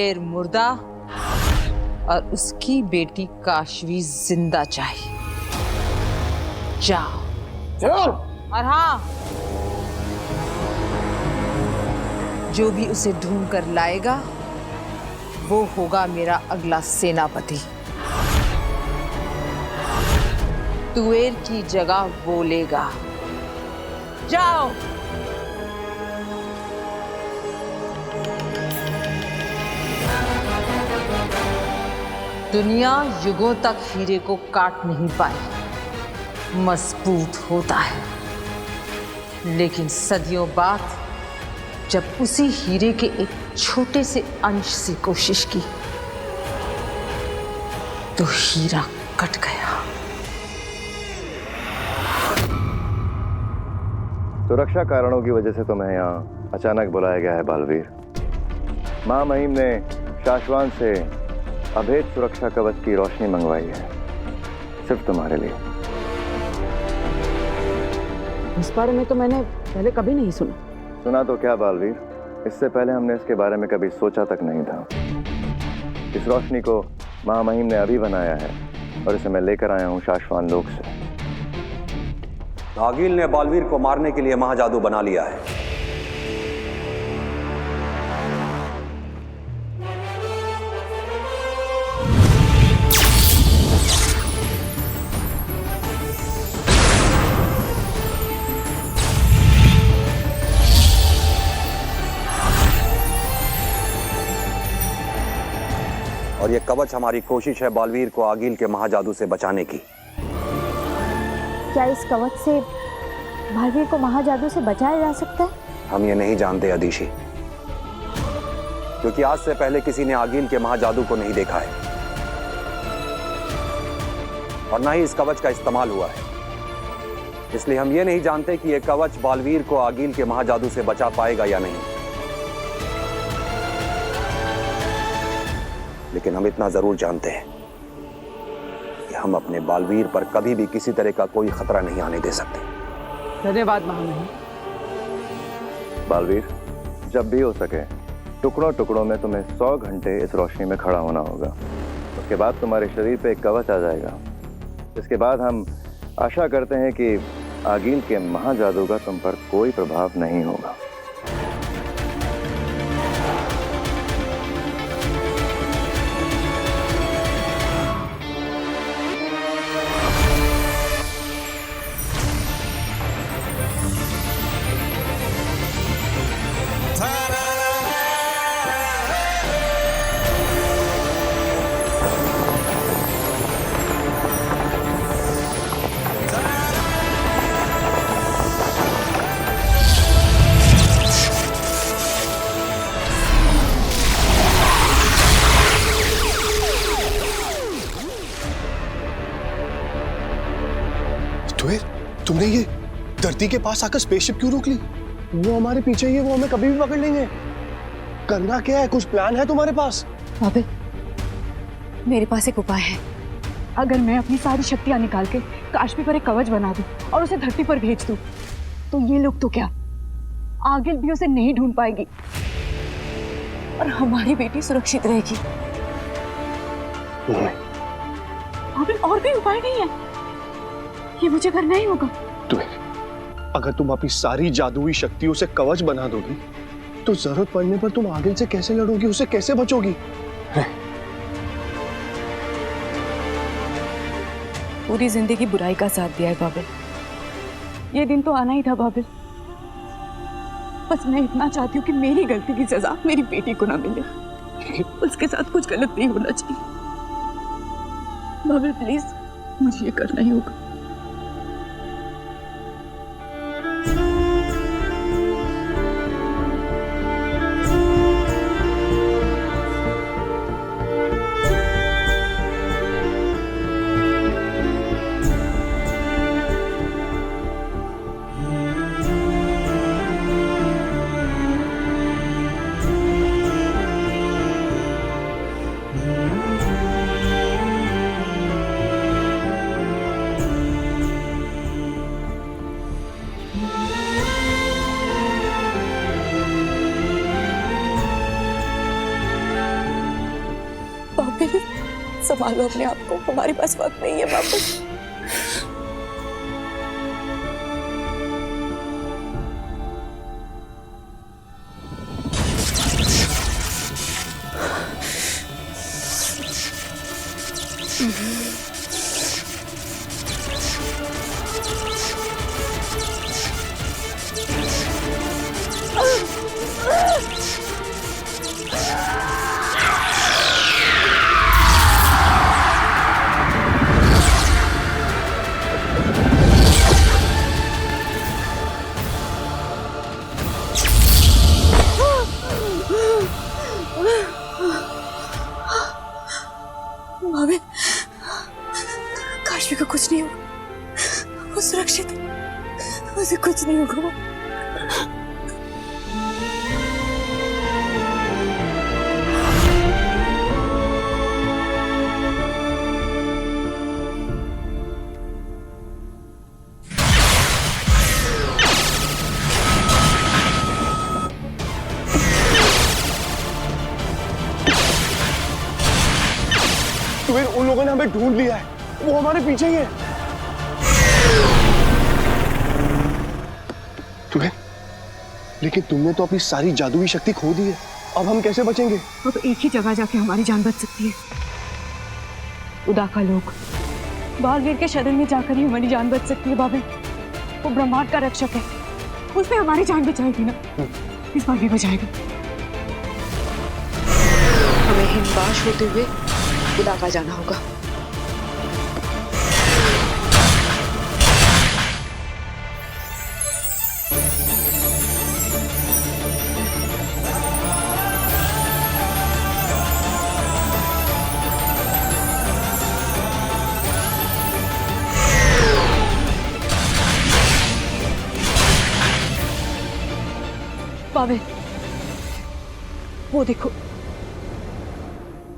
शेर मुर्दा और उसकी बेटी काशवी जिंदा चाहिए। जाओ। और हाँ, जो भी उसे ढूंढ कर लाएगा वो होगा मेरा अगला सेनापति। तुवेर की जगह वो लेगा। जाओ। दुनिया युगों तक हीरे को काट नहीं पाई, मजबूत होता है, लेकिन सदियों बाद जब उसी हीरे के एक छोटे से अंश से कोशिश की तो हीरा कट गया। सुरक्षा कारणों की वजह से तुम्हें यहाँ अचानक बुलाया गया है बालवीर। मां महिम ने शाश्वान से अभेद सुरक्षा कवच की रोशनी मंगवाई है, सिर्फ तुम्हारे लिए। इस बारे में तो मैंने पहले कभी नहीं सुना। सुना तो क्या बालवीर, इससे पहले हमने इसके बारे में कभी सोचा तक नहीं था। इस रोशनी को मां महिम ने अभी बनाया है और इसे मैं लेकर आया हूं शाश्वान लोक से। आगिल ने बालवीर को मारने के लिए महाजादू बना लिया है। और ये कवच हमारी कोशिश है बालवीर को आगिल के महाजादू से बचाने की। क्या इस कवच से बालवीर को महाजादू से बचाया जा सकता है? हम ये नहीं जानते अदिशी, क्योंकि आज से पहले किसी ने आगिल के महाजादू को नहीं देखा है और ना ही इस कवच का इस्तेमाल हुआ है। इसलिए हम ये नहीं जानते कि यह कवच बालवीर को आगिल के महाजादू से बचा पाएगा या नहीं। लेकिन हम इतना जरूर जानते हैं कि हम अपने बालवीर पर कभी भी किसी तरह का कोई खतरा नहीं आने दे सकते। धन्यवाद महामहिम। बालवीर, जब भी हो सके टुकड़ों टुकड़ों में तुम्हें 100 घंटे इस रोशनी में खड़ा होना होगा। उसके बाद तुम्हारे शरीर पे एक कवच आ जाएगा। इसके बाद हम आशा करते हैं कि आगिल के महाजादू का तुम पर कोई प्रभाव नहीं होगा। तुमने ये धरती के पास आकर स्पेसशिप क्यों रोक ली? वो हमारे पीछे ही है, वो हमें कभी भी पकड़ लेंगे। करना क्या है? कुछ प्लान है तुम्हारे पास? बाबे, मेरे पास एक उपाय है। अगर मैं अपनी सारी शक्तियां निकाल के काशवी पर एक कवच बना दूं और उसे धरती पर भेज दूं, तो ये लोग तो क्या, आगिल भी उसे नहीं ढूंढ पाएगी और हमारी बेटी सुरक्षित रहेगी। बाबे, और भी उपाय नहीं है, ये मुझे करना ही होगा। अगर तुम अपनी सारी जादुई शक्तियों से कवच बना दोगी तो जरूरत पड़ने पर तुम आगिल से कैसे लड़ोगी, उससे कैसे बचोगी? पूरी जिंदगी बुराई का साथ दिया है बाबिल, ये दिन तो आना ही था बाबिल। बस मैं इतना चाहती हूँ कि मेरी गलती की सजा मेरी बेटी को ना मिले। उसके साथ कुछ गलत नहीं होना चाहिए। बाबिल प्लीज, मुझे ये करना ही होगा। प्लीज संभालो अपने आप को, हमारे पास वक्त नहीं है बाबू। भाभी, काशवी को कुछ नहीं होगा, वो सुरक्षित है, उसे कुछ नहीं होगा। उन लोगों ने हमें ढूंढ लिया है, वो हमारे पीछे ही है। तुम्हें, लेकिन तुमने तो अपनी सारी जादुई शक्ति खो दी है, अब हम कैसे बचेंगे? अब एक ही जगह जाके हमारी जान बच सकती है, उदाका लोक। बालवीर के शरण में जाकर ही हमारी जान बच सकती है बाबे। वो ब्रह्मांड का रक्षक है, उसने हमारी जान बचाएगी ना, इस बार भी बचाएगा। हमें हिमवाश होते हुए उदाका जाना होगा। बाबे, वो देखो,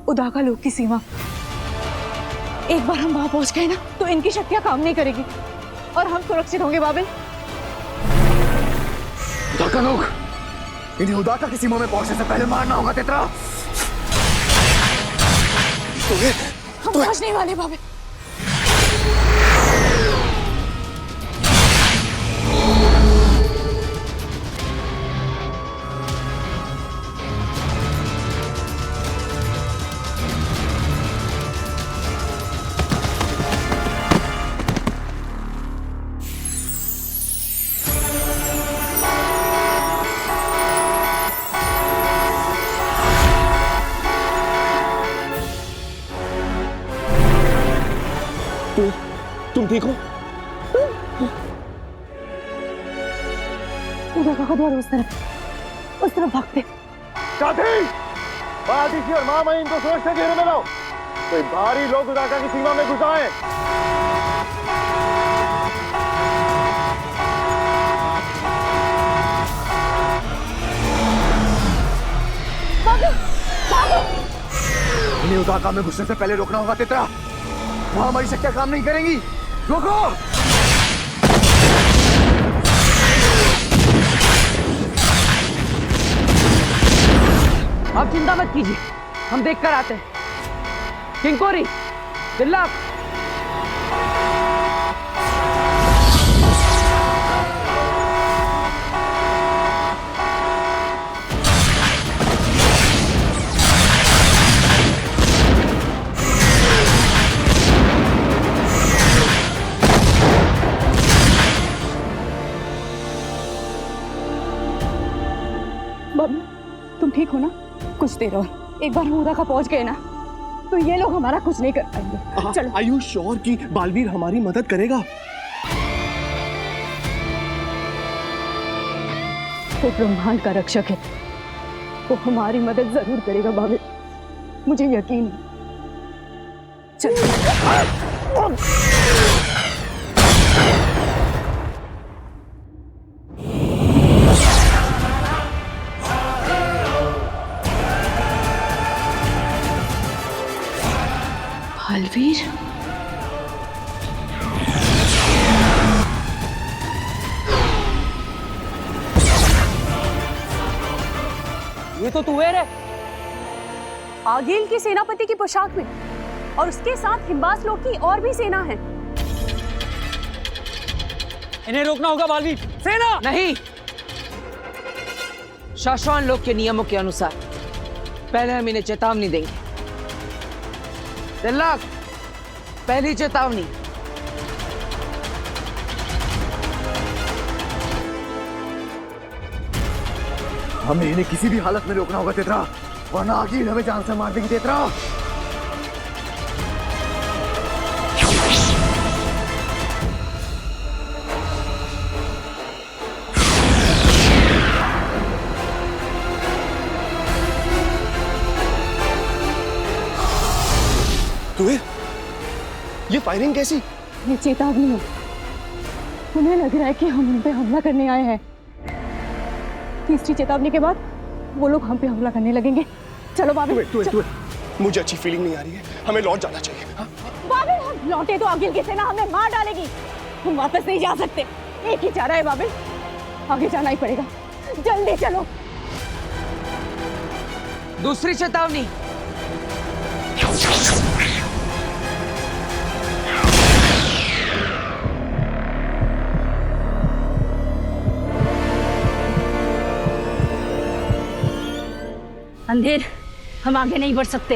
उदाका लोक की सीमा। एक बार हम वहां पहुंच गए ना तो इनकी शक्तियां काम नहीं करेगी और हम सुरक्षित होंगे बाबिल। उदाका लोक, इन्हें उदाका की सीमा में पहुंचने से पहले मारना होगा तेतरा। हम पहुंच नहीं वाले बाबिल। तुम ठीक हो? उदाका का द्वार उस तरफ भागते। साथी, बादिशी और मामा इनको सोच से घेरे में लो, कोई भारी लोग उदाका की सीमा में घुस आए। इन्हें उदाका में घुसने से पहले रोकना होगा तेतरा, वहां हमारी शक्तियां काम नहीं करेंगी। रोको! अब चिंता मत कीजिए, हम देख कर आते हैं। किंकोरी, तिल्लक, तुम ठीक हो ना? कुछ देर और, एक बार हम उदाका पहुंच गए ना तो ये लोग हमारा कुछ नहीं कर पाएंगे। चलो। Are you sure कि बालवीर हमारी मदद करेगा? वो ब्रह्मांड का रक्षक है, वो हमारी मदद जरूर करेगा बाबे, मुझे यकीन है। चलो। बालवीर, ये तो तुवेर है। आगिल की सेनापति की पोशाक में, और उसके साथ हिम्बास लोग की और भी सेना है। इन्हें रोकना होगा बालवीर। सेना नहीं, शाश्वान लोग के नियमों के अनुसार पहले हम इन्हें चेतावनी देंगे। तिल्लक, पहली चेतावनी। हमें इन्हें किसी भी हालत में रोकना होगा तेतरा, वरना आगिल हमें जान से मार देगी तेतरा। तुम्हें ये फायरिंग कैसी? ये चेतावनी है। उन्हें लग रहा है कि हम उन पे हमला करने आए हैं। तीसरी चेतावनी के बाद वो लोग हम पे हमला करने लगेंगे। चलो बाबिल। मुझे अच्छी फीलिंग नहीं आ रही है, हमें लौट जाना चाहिए। हाँ? बाबिल, हम लौटे तो आगिल की सेना हमें मार डालेगी। हम वापस नहीं जा सकते। एक ही चारा है बाबिल, आगे जाना ही पड़ेगा। जल्दी चलो। दूसरी चेतावनी। अंधेर, हम आगे नहीं बढ़ सकते।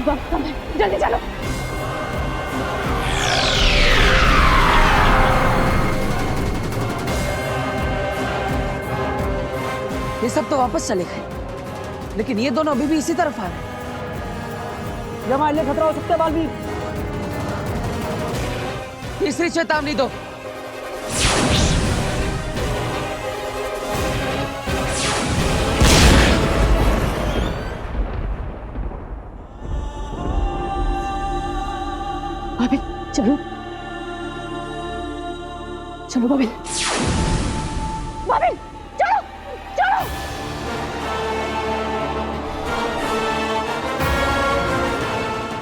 वक्त कम है, जल्दी चलो। ये सब तो वापस चले गए, लेकिन ये दोनों अभी भी इसी तरफ आ रहे हैं। ये हमारे लिए खतरा हो सकता है बालवीर। तीसरी चेतावनी दो। बाबिल, चलो चलो बाबिल। बाबिल, चलो चलो।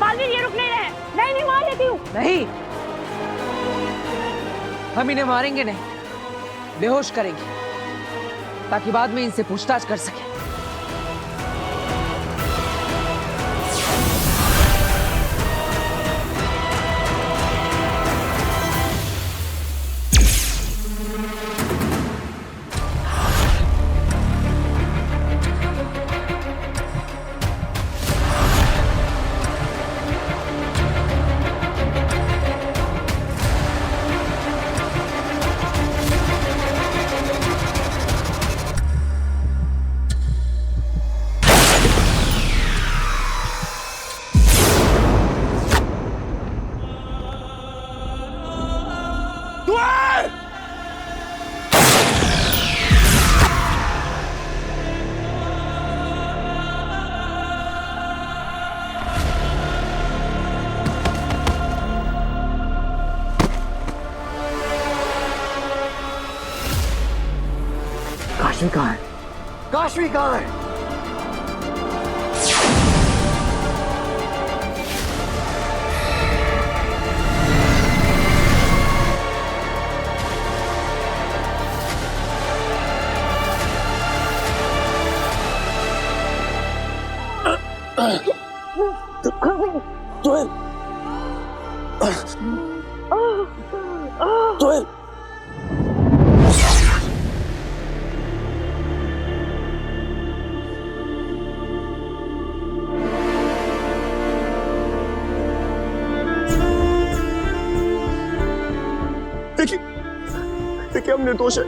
बाबिल, ये रुक नहीं रहे। नहीं मार लेती हूँ। नहीं, हम इन्हें मारेंगे नहीं, बेहोश करेंगे ताकि बाद में इनसे पूछताछ कर सके। काशवी कहाँ है? काशवी कहाँ है? तुहिल, तुहिल, देखिए हम निर्दोष है।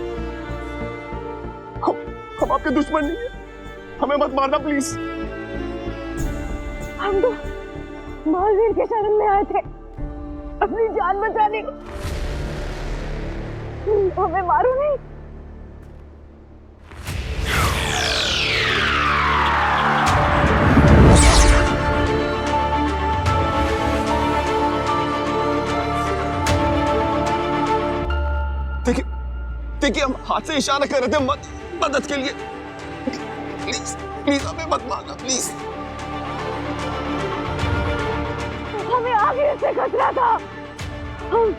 हम आपके दुश्मन नहीं है, हमें मत मारना प्लीज। हम तो महावीर के शरण में आए थे अपनी जान बचाने को। हमें मारो नहीं। देखिए हम हाथ से इशारा कर रहे थे मदद के लिए। प्लीज प्लीज हमें मत मारना प्लीज। हमें आगे से खतरा था। हम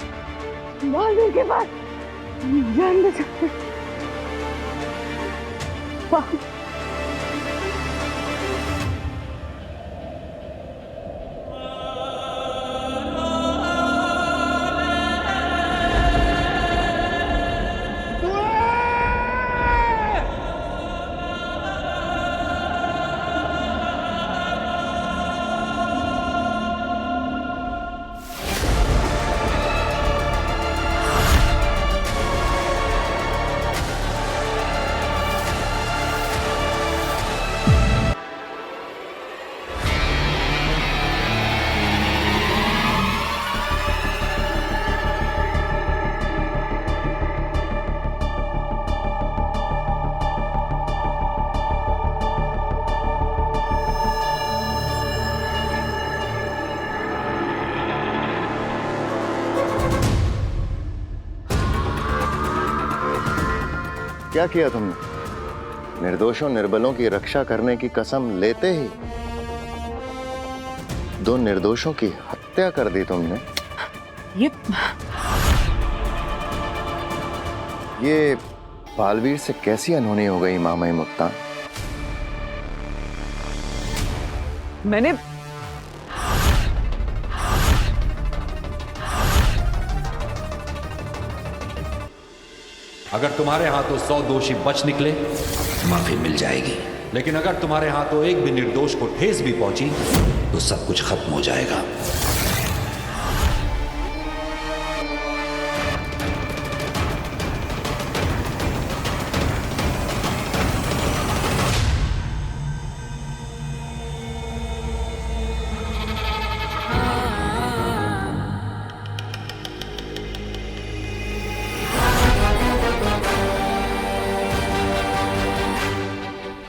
महावीर के पास जान बचाते। क्या किया तुमने? निर्दोषों निर्बलों की रक्षा करने की कसम लेते ही दो निर्दोषों की हत्या कर दी तुमने। ये बालवीर से कैसी अनहोनी हो गई मामई मुक्ता? मैंने अगर तुम्हारे हाथों 100 दोषी बच निकले माफी मिल जाएगी, लेकिन अगर तुम्हारे हाथों एक भी निर्दोष को ठेस भी पहुंची तो सब कुछ खत्म हो जाएगा।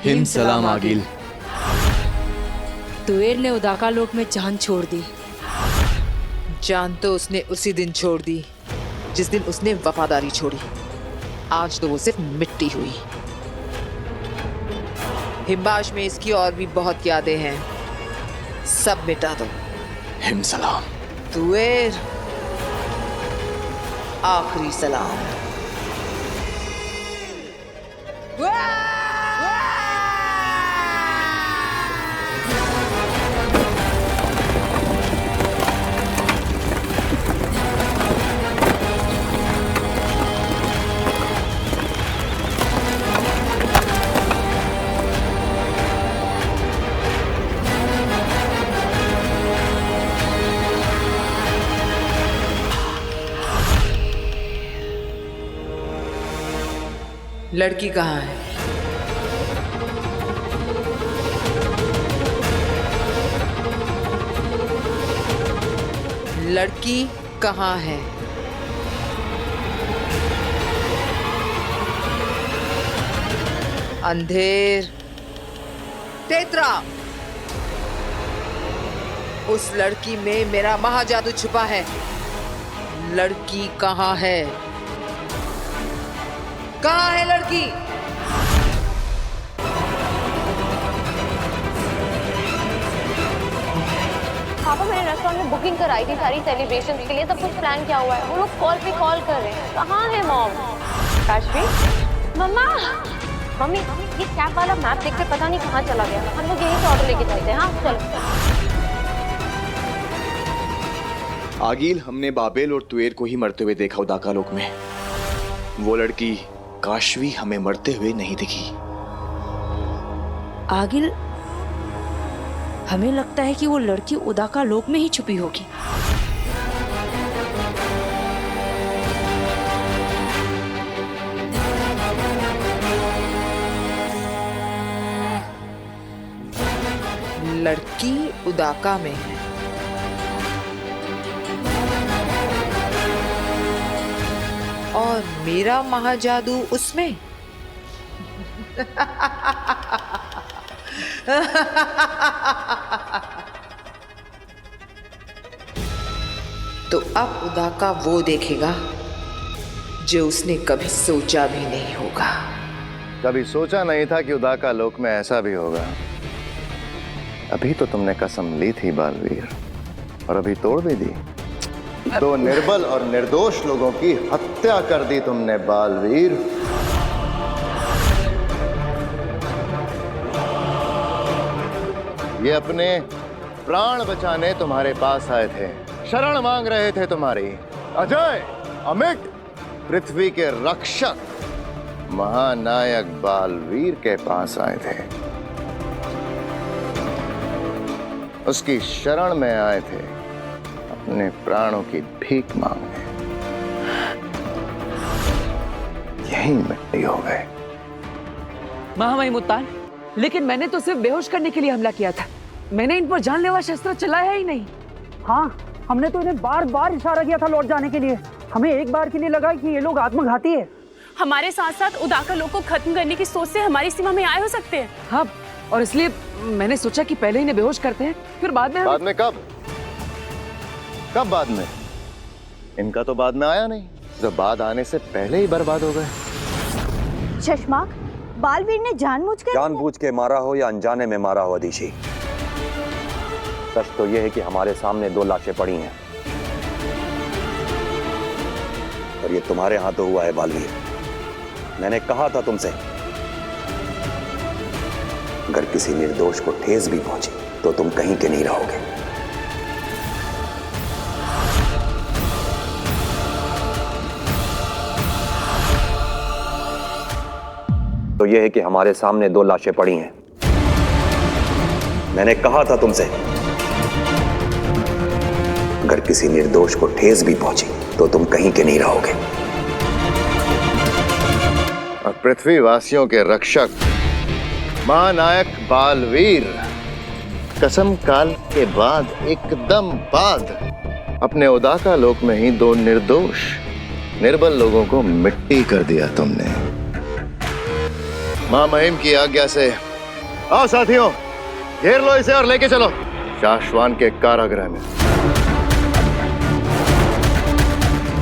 हिम सलाम आगिल। तुएर ने उदाका लोक में जान छोड़ दी। जान तो उसने उसी दिन छोड़ दी जिस दिन उसने वफादारी छोड़ी। आज तो वो सिर्फ मिट्टी हुई। हिमबाश में इसकी और भी बहुत यादें हैं, सब मिटा दो। हिम सलाम। तुएर, आखिरी सलाम। लड़की कहाँ है? लड़की कहाँ है? अंधेर, तेतरा, उस लड़की में मेरा महाजादू छुपा है। लड़की कहाँ है? कहाँ है लड़की? पापा मैंने रेस्टोरेंट में बुकिंग कराई थी सारी सेलिब्रेशन के लिए, सब कुछ प्लान किया हुआ है। वो लोग कॉल पे कॉल कर रहे हैं। कहाँ है मॉम? काशवी, मम्मा, मम्मी ये कैब वाला मैप देख के पता नहीं कहाँ चला गया। हम लोग यहीं से ऑर्डर लेके चलते हैं। हाँ चलो। आगिल, हमने बाबेल और तुएर को ही मरते हुए देखा उदाका लोक में। वो लड़की काशवी हमें मरते हुए नहीं दिखी। आगिल, हमें लगता है कि वो लड़की उदाका लोक में ही छुपी होगी। लड़की उदाका में है। और मेरा महाजादू उसमें। तो अब उदाका वो देखेगा जो उसने कभी सोचा भी नहीं होगा। कभी सोचा नहीं था कि उदाका लोक में ऐसा भी होगा। अभी तो तुमने कसम ली थी बालवीर, और अभी तोड़ भी दी। दो निर्बल और निर्दोष लोगों की हत्या कर दी तुमने बालवीर। ये अपने प्राण बचाने तुम्हारे पास आए थे, शरण मांग रहे थे तुम्हारी। अजय, अमिट, पृथ्वी के रक्षक महानायक बालवीर के पास आए थे। उसकी शरण में आए थे, अपने प्राणों की भीख मांगने। यही मिट्टी हो गए। महामहिम मुत्तान, लेकिन मैंने तो सिर्फ बेहोश करने के लिए हमला किया था। मैंने इन पर जानलेवा शस्त्र चलाया ही नहीं। हाँ, हमने तो इन्हें बार बार इशारा किया था लौट जाने के लिए। हमें एक बार के लिए लगा कि ये लोग आत्मघाती है। हमारे साथ साथ उदाका लोक को खत्म करने की सोच से हमारी सीमा में आए हो सकते हैं। हाँ, और इसलिए मैंने सोचा कि पहले इन्हें बेहोश करते हैं, फिर बाद में। बाद में कब? कब बाद में? इनका तो बाद में आया नहीं, जब बाद आने से पहले ही बर्बाद हो गए। शशमाक, बालवीर ने जानबूझ के मारा हो या अनजाने में मारा हो अदिति, सच तो यह है कि हमारे सामने 2 लाशें पड़ी हैं और ये तुम्हारे हाथों हुआ है बालवीर। मैंने कहा था तुमसे, अगर किसी निर्दोष को ठेस भी पहुंची तो तुम कहीं के नहीं रहोगे। तो यह है कि हमारे सामने 2 लाशें पड़ी हैं। मैंने कहा था तुमसे, अगर किसी निर्दोष को ठेस भी पहुंची तो तुम कहीं के नहीं रहोगे। और पृथ्वीवासियों के रक्षक महानायक बालवीर कसम काल के बाद एकदम बाद अपने उदाका लोक में ही 2 निर्दोष निर्बल लोगों को मिट्टी कर दिया तुमने। मां महिम की आज्ञा से आओ साथियों, घेर लो इसे और लेके चलो शाश्वान के कारागृह में।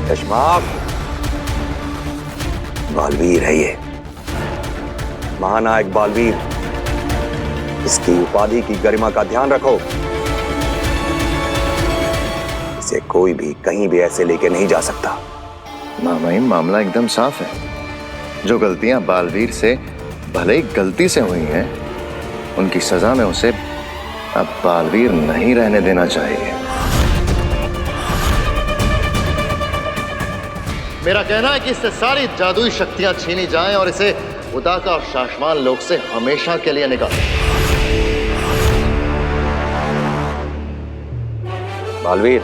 शशमाक, बालवीर है ये, महानायक बालवीर। इसकी उपाधि की गरिमा का ध्यान रखो। इसे कोई भी कहीं भी ऐसे लेके नहीं जा सकता। मां महिम, मामला एकदम साफ है। जो गलतियां बालवीर से भले ही गलती से हुई हैं, उनकी सजा में उसे अब बालवीर नहीं रहने देना चाहिए। मेरा कहना है कि इससे सारी जादुई शक्तियां छीनी जाएं और इसे उदाका और शाश्वान लोक से हमेशा के लिए निकालें। बालवीर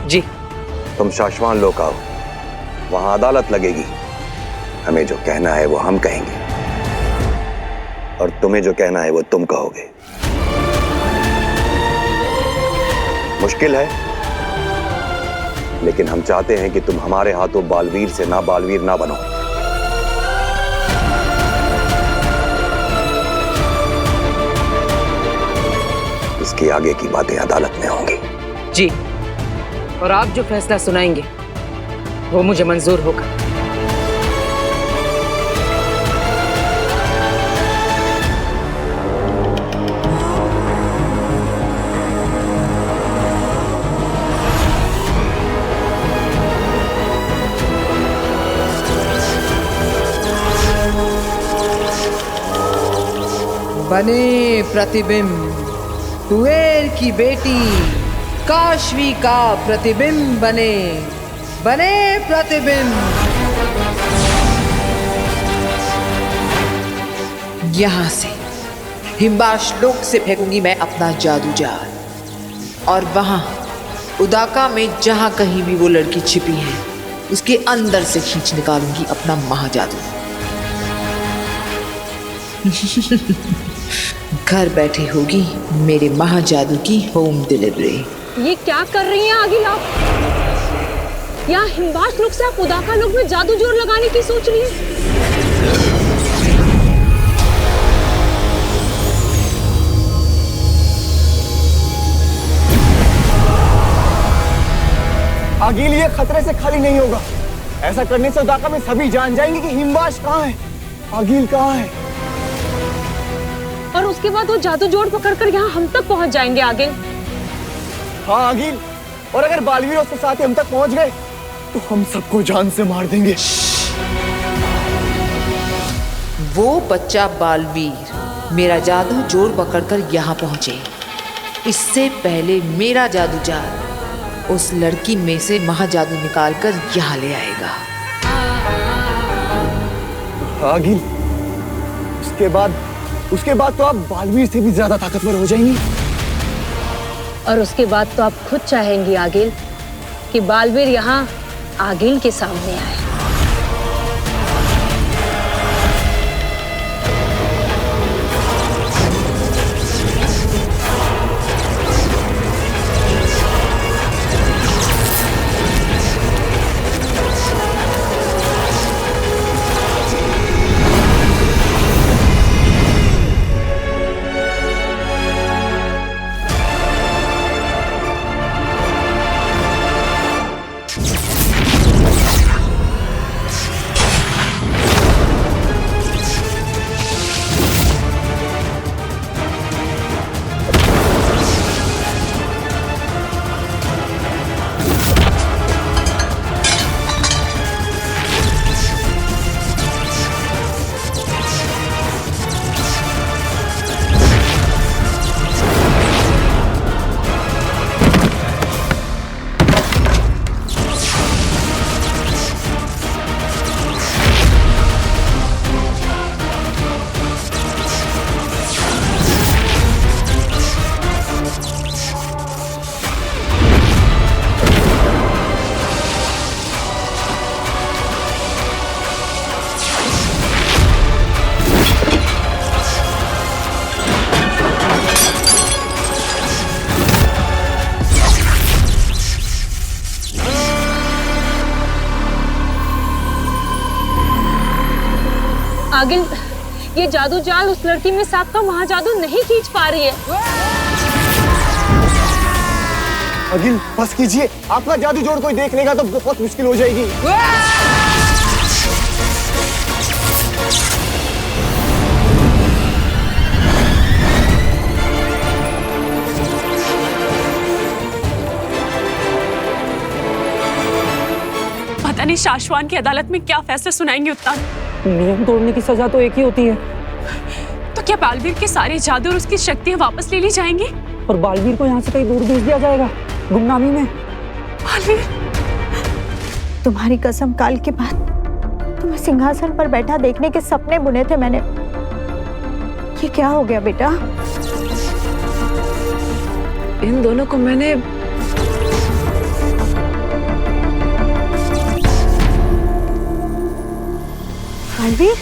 जी, तुम शाश्वान लोक आओ, वहां अदालत लगेगी। हमें जो कहना है वो हम कहेंगे और तुम्हें जो कहना है वो तुम कहोगे। मुश्किल है, लेकिन हम चाहते हैं कि तुम हमारे हाथों बालवीर से ना बालवीर ना बनो। इसकी आगे की बातें अदालत में होंगी। जी, और आप जो फैसला सुनाएंगे वो मुझे मंजूर होगा। बने प्रतिबिंब, तुएर की बेटी काशवी का प्रतिबिंब बने, बने प्रतिबिंब। यहां से हिमबाश लोक से फेंकूंगी मैं अपना जादू जाल, और वहां उदाका में जहां कहीं भी वो लड़की छिपी है उसके अंदर से खींच निकालूंगी अपना महाजादू। घर बैठे होगी मेरे महाजादू की होम डिलीवरी। ये क्या कर रही हैं आगिल आप? यहाँ हिमबाश लोग से आप उदाका लोग में जादू जोर लगाने की सोच रही हैं? आगिल, ये खतरे से खाली नहीं होगा। ऐसा करने से उदाका में सभी जान जाएंगे कि हिमबाश कहाँ है, आगिल कहाँ है। और उसके बाद वो जादू जोड़ पकड़कर यहाँ हम तक पहुँच जाएंगे आगिल। हाँ आगिल, और अगर बालवीर उसके साथ ही हम तक पहुँच गए तो हम सबको जान से मार देंगे। वो बच्चा बालवीर मेरा जादू जोड़ पकड़कर यहाँ पहुंचे, इससे पहले मेरा जादू जाल उस लड़की में से महाजादू निकालकर यहाँ ले आएगा। आगिल, उसके बाद तो आप बालवीर से भी ज्यादा ताकतवर हो जाएंगी। और उसके बाद तो आप खुद चाहेंगी आगिल कि बालवीर यहाँ आगिल के सामने आए। आगिल, ये जादू जाल उस लड़की में सांप का महाजादू नहीं खींच पा रही है। अगिल बस कीजिए, आपका जादू जोड़ कोई देख लेगा तो बहुत मुश्किल हो जाएगी। पता नहीं शाश्वान की अदालत में क्या फैसला सुनाएंगे उत्तान। नियम तोड़ने की सजा तो एक ही होती है। तो क्या बालवीर के सारे जादू और उसकी शक्तियां वापस ले ली जाएंगी? और बालवीर को यहाँ से कहीं दूर भेज दिया जाएगा, गुमनामी में। बालवीर, तुम्हारी कसम, काल के बाद तुम्हें सिंहासन पर बैठा देखने के सपने बुने थे मैंने। ये क्या हो गया बेटा? इन दोनों को मैंने बालवीर,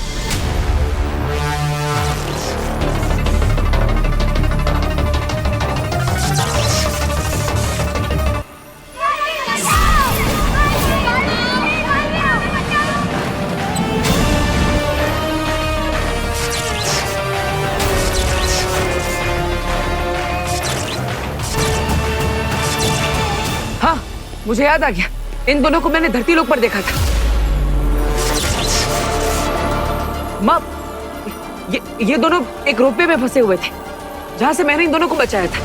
हाँ, मुझे याद आ गया। इन दोनों को मैंने धरती लोक पर देखा था। माँ, ये दोनों एक रोपवे में फंसे हुए थे, जहां से मैंने इन दोनों को बचाया था।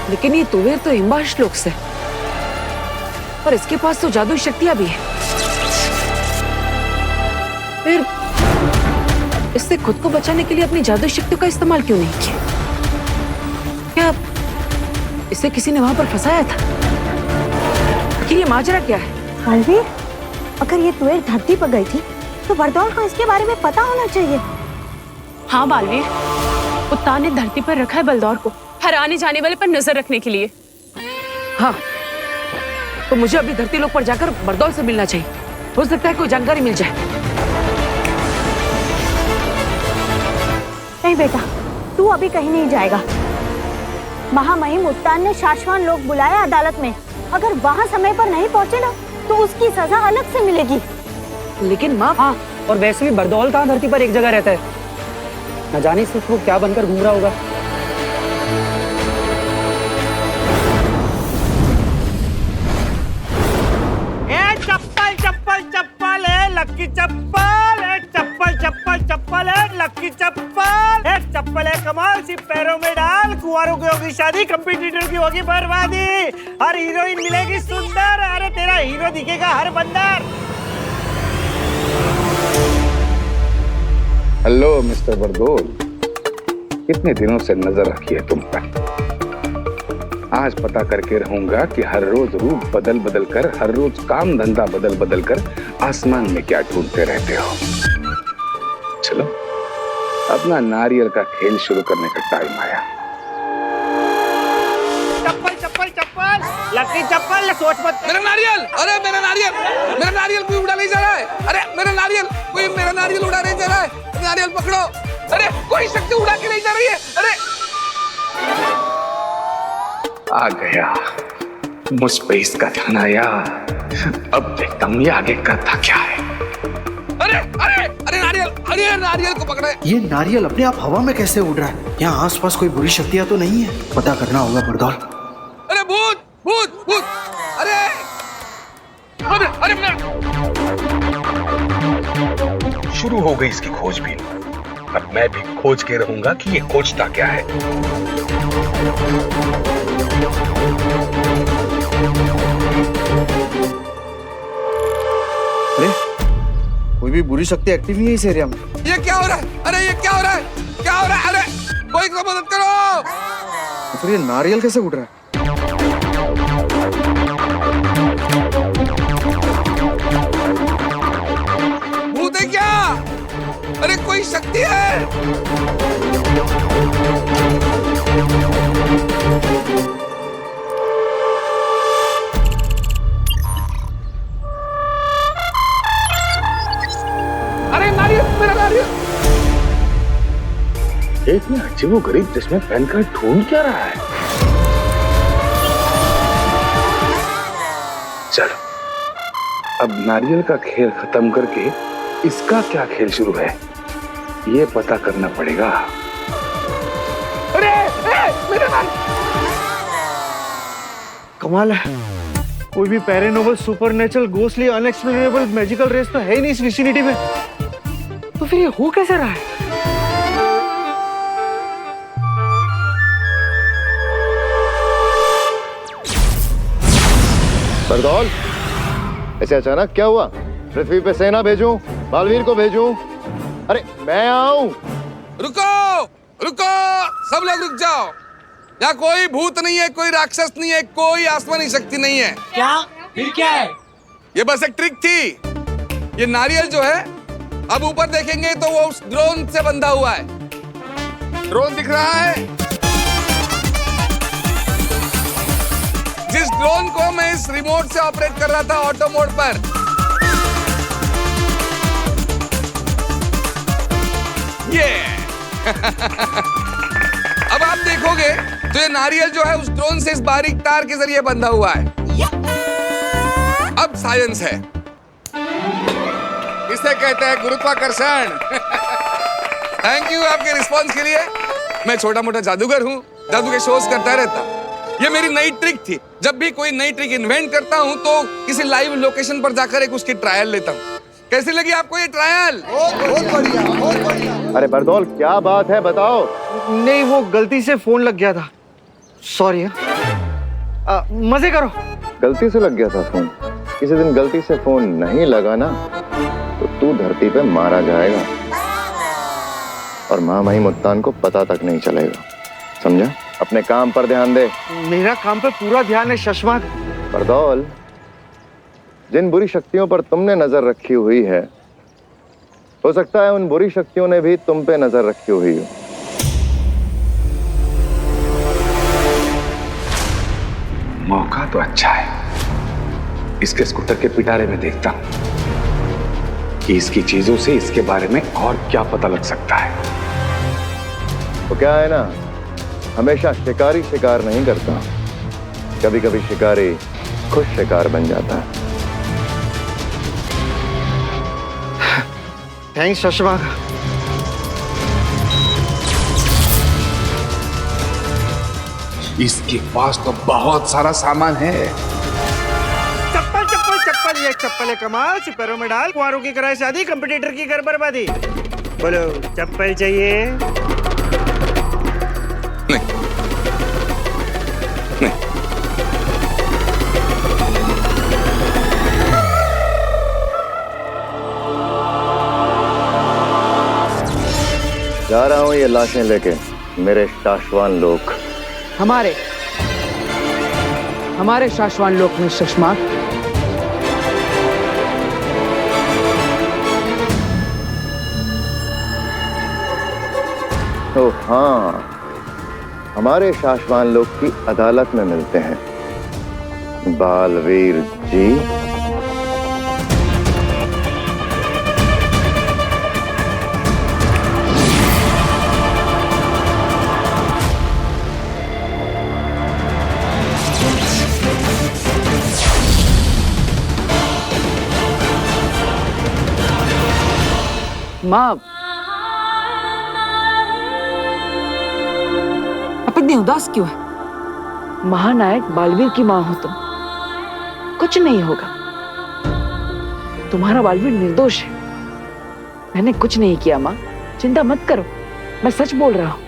लेकिन ये तुवेर तो हिमवाश लोक से, पर इसके पास तो जादुई शक्तियां भी है। फिर इससे खुद को बचाने के लिए अपनी जादुई शक्तियों का इस्तेमाल क्यों नहीं किया? क्या इसे किसी ने वहां पर फंसाया था? कि ये माजरा क्या है? बालवीर, अगर ये तुवेर धरती पर गई थी तो बरदौल को इसके बारे में पता होना चाहिए। हाँ बालवीर, उत्तान ने धरती पर रखा है बलदौर को हराने जाने वाले पर नजर रखने के लिए। हाँ, तो मुझे अभी धरती लोक पर जाकर बरदौल से मिलना चाहिए। हो सकता है कोई जानकारी मिल जाए। नहीं बेटा, तू अभी कहीं नहीं जाएगा। महामहिम उत्तान ने शाश्वान लोक बुलाया अदालत में। अगर वहाँ समय पर नहीं पहुँचे ना तो उसकी सजा अलग से मिलेगी। लेकिन माँ, हाँ, और वैसे भी बरदौल कहाँ धरती पर एक जगह रहता है। न जाने सिर्फ वो क्या बनकर घूम रहा होगा। चप्पल चप्पल चप्पल है लक्की चप्पल है, चप्पल चप्पल चप्पल है लक्की चप्पल है, चप्पल है कमाल, सिर्फ पैरों में डाल। कुंवारों की होगी शादी, कंपटीटर की होगी बर्बादी। हर हीरोइन मिलेगी सुंदर, अरे तेरा हीरो दिखेगा हर बंदर। हेलो मिस्टर बरदौल, कितने दिनों से नजर रखी है तुम पर। आज पता करके रहूंगा कि हर रोज रूप बदल बदल कर, हर रोज काम धंधा बदल बदल कर आसमान में क्या ढूंढते रहते हो। चलो, अपना नारियल का खेल शुरू करने का टाइम आया। चप्पल चप्पल चप्पल लक्की चप्पल, सोच मत। मेरा नारियल, अरे मेरा नारियल, मेरा नारियल कोई उड़ा नहीं जा रहा है। अरे मेरा नारियल, कोई मेरा नारियल उड़ा नहीं जा रहा है। नारियल पकड़ो। अरे कोई शक्ति उड़ा के नहीं जा रही है। अरे आ गया, मुझ पे इसका ध्यान आया। अब देखता हूँ ये आगे करता क्या है। अरे अरे अरे नारियल, अरे नारियल को पकड़े। ये नारियल अपने आप हवा में कैसे उड़ रहा है? यहाँ आसपास कोई बुरी शक्तियाँ तो नहीं है? पता करना होगा बरदौल। अरे भूत भूत भूत, अरे अरे अरे शुरू हो गई इसकी खोजबीन। अब मैं भी खोज के रहूंगा कि ये खोजता क्या है। अरे कोई भी बुरी शक्ति एक्टिव नहीं है इस एरिया में। ये क्या हो रहा है? अरे ये क्या हो रहा है? क्या हो रहा है? अरे कोई तो मदद करो। तो फिर ये नारियल कैसे उड़ रहा है? भूत है क्या? अरे कोई शक्ति है? अरे नारियल, मेरा नारियल। इतने अजीबोगरीब जिसमें पहनकर ढूंढ क्या रहा है? चलो अब नारियल का खेल खत्म करके इसका क्या खेल शुरू है ये पता करना पड़ेगा। अरे मेरा कमाल है, कोई भी paranormal, supernatural, ghostly, unexplainable, magical race तो है ही नहीं इस विसिनिटी में। तो फिर ये हो कैसे रहा है? बरदौल, ऐसे अचानक क्या हुआ? पृथ्वी पे सेना भेजूं? बालवीर को भेजूं? अरे मैं आऊं। रुको रुको, सब लोग रुक जाओ। यहाँ कोई भूत नहीं है, कोई राक्षस नहीं है, कोई आसमानी शक्ति नहीं है। क्या? फिर क्या है? ये बस एक ट्रिक थी। ये नारियल जो है, अब ऊपर देखेंगे तो वो उस ड्रोन से बंधा हुआ है। ड्रोन दिख रहा है? जिस ड्रोन को मैं इस रिमोट से ऑपरेट कर रहा था ऑटो मोड पर, ये अब आप देखोगे तो ये नारियल जो है उस ड्रोन से इस बारीक तार के जरिए बंधा हुआ है। अब साइंस है, इसे कहते हैं गुरुत्वाकर्षण। थैंक यू आपके रिस्पॉन्स के लिए। मैं छोटा मोटा जादूगर हूँ, जादू के शोज करता रहता। ये मेरी नई ट्रिक थी। जब भी कोई नई ट्रिक इन्वेंट करता हूँ तो किसी लाइव लोकेशन पर जाकर एक उसकी ट्रायल लेता हूँ। कैसी लगी आपको ये ट्रायल? बहुत बढ़िया, बहुत बढ़िया। अरे बरदौल, क्या बात है, बताओ। नहीं, वो गलती से फोन लग गया था, सॉरी। मजे करो। गलती से लग गया था फोन? किसी दिन गलती से फोन नहीं लगा ना तो तू धरती पे मारा जाएगा और महामहिम मुत्तान को पता तक नहीं चलेगा, समझा? अपने काम पर ध्यान दे। मेरा काम पे पूरा ध्यान है शशमाग। बरदौल, जिन बुरी शक्तियों पर तुमने नजर रखी हुई है, हो सकता है उन बुरी शक्तियों ने भी तुम पे नजर रखी हुई हो। मौका तो अच्छा है। इसके स्कूटर के पिटारे में देखता हूं कि इसकी चीजों से इसके बारे में और क्या पता लग सकता है। तो क्या है ना, हमेशा शिकारी शिकार नहीं करता, कभी कभी शिकारी खुद शिकार बन जाता है। थैंक्स शशमाग। इसके पास तो बहुत सारा सामान है। चप्पल चप्पल चप्पल, ये चप्पल है कमाल, पैरों में डाल, कुंवारों की कराए शादी, कंपटीटर की कर बर्बादी। बोलो चप्पल चाहिए? नहीं, नहीं। जा रहा हूं ये लाशें लेके मेरे शाश्वान लोक। हमारे शाश्वान लोक में शशमाग। तो हाँ, हमारे शाश्वान लोक की अदालत में मिलते हैं बालवीर जी। माँ, आप इतनी उदास क्यों है? महानायक बालवीर की माँ हो तुम, कुछ नहीं होगा। तुम्हारा बालवीर निर्दोष है। मैंने कुछ नहीं किया माँ, चिंता मत करो, मैं सच बोल रहा हूँ।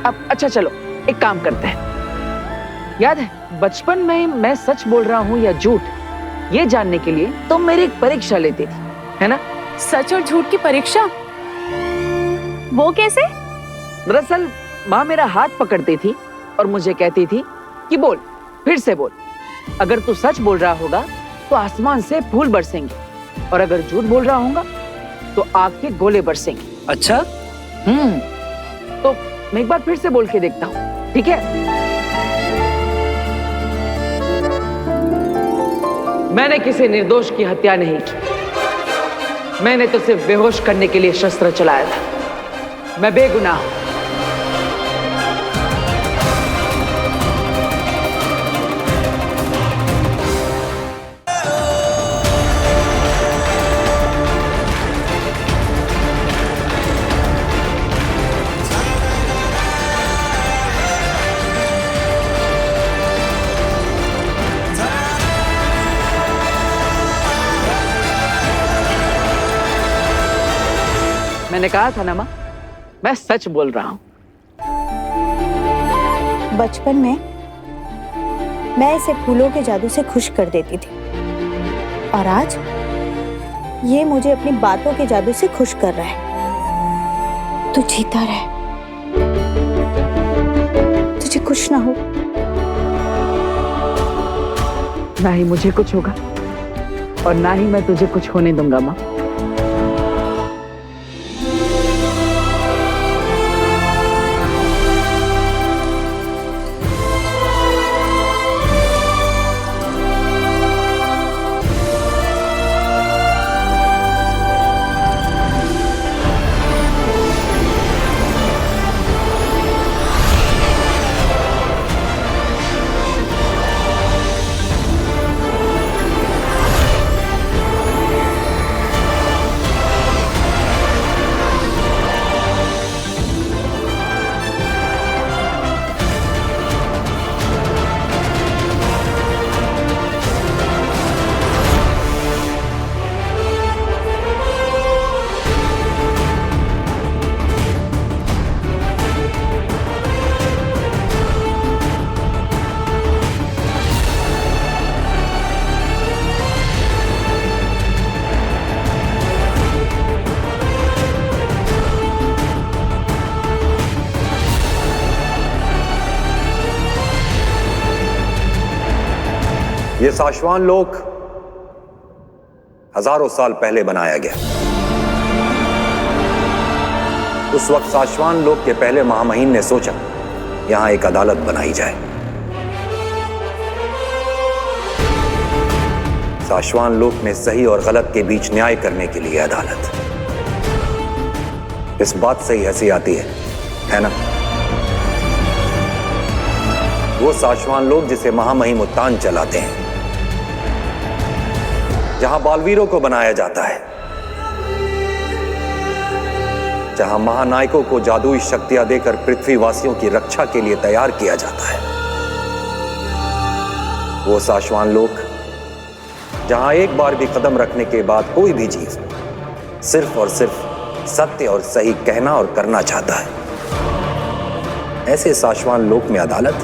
अब अच्छा चलो, एक काम करते हैं। याद है बचपन में मैं सच बोल रहा हूँ या झूठ, ये जानने के लिए तुम मेरी एक परीक्षा लेती थी, है ना? सच और झूठ की परीक्षा? वो कैसे? दरअसल माँ मेरा हाथ पकड़ती थी और मुझे कहती थी कि बोल, फिर से बोल। अगर तू सच बोल रहा होगा तो आसमान से फूल बरसेंगे, और अगर झूठ बोल रहा होगा तो आग के गोले बरसेंगे। अच्छा? तो मैं एक बार फिर से बोल के देखता हूँ, ठीक है? मैंने किसी निर्दोष की हत्या नहीं की। मैंने तो सिर्फ बेहोश करने के लिए शस्त्र चलाया था। मैं बेगुनाह हूं। मैंने कहा था ना माँ, मैं सच बोल रहा हूँ। बचपन में मैं इसे फूलों के जादू से खुश कर देती थी और आज ये मुझे अपनी बातों के जादू से खुश कर रहा है। तू जीता रहे, तुझे कुछ ना हो। ना ही मुझे कुछ होगा और ना ही मैं तुझे कुछ होने दूंगा माँ। ये साशवान लोक हजारों साल पहले बनाया गया। उस वक्त साशवान लोक के पहले महामहिम ने सोचा यहां एक अदालत बनाई जाए। साशवान लोक में सही और गलत के बीच न्याय करने के लिए अदालत। इस बात से ही हंसी आती है ना? वो साशवान लोग जिसे महामहिम उत्तान चलाते हैं, जहां बालवीरों को बनाया जाता है, जहां महानायकों को जादुई शक्तियां देकर पृथ्वीवासियों की रक्षा के लिए तैयार किया जाता है। वो साशवान लोक जहां एक बार भी कदम रखने के बाद कोई भी चीज सिर्फ और सिर्फ सत्य और सही कहना और करना चाहता है। ऐसे साशवान लोक में अदालत,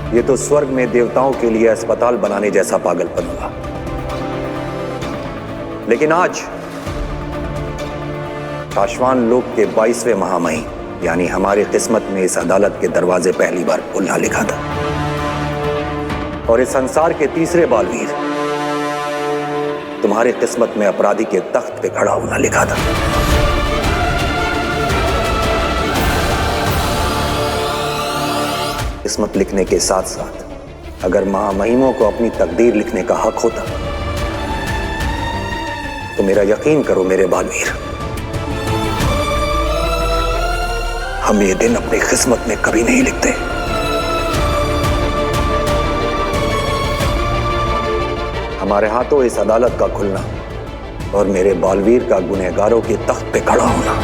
ये तो स्वर्ग में देवताओं के लिए अस्पताल बनाने जैसा पागलपन हुआ। लेकिन आज साशवान लोक के 22वें महामहिम यानी हमारी किस्मत में इस अदालत के दरवाजे पहली बार खोलना लिखा था और इस संसार के तीसरे बालवीर तुम्हारी किस्मत में अपराधी के तख्त पे खड़ा होना लिखा था। किस्मत लिखने के साथ साथ अगर महामहिमों को अपनी तकदीर लिखने का हक होता तो मेरा यकीन करो मेरे बालवीर, हम ये दिन अपनी किस्मत में कभी नहीं लिखते। हमारे हाथों इस अदालत का खुलना और मेरे बालवीर का गुनहगारों के तख्त पे खड़ा होना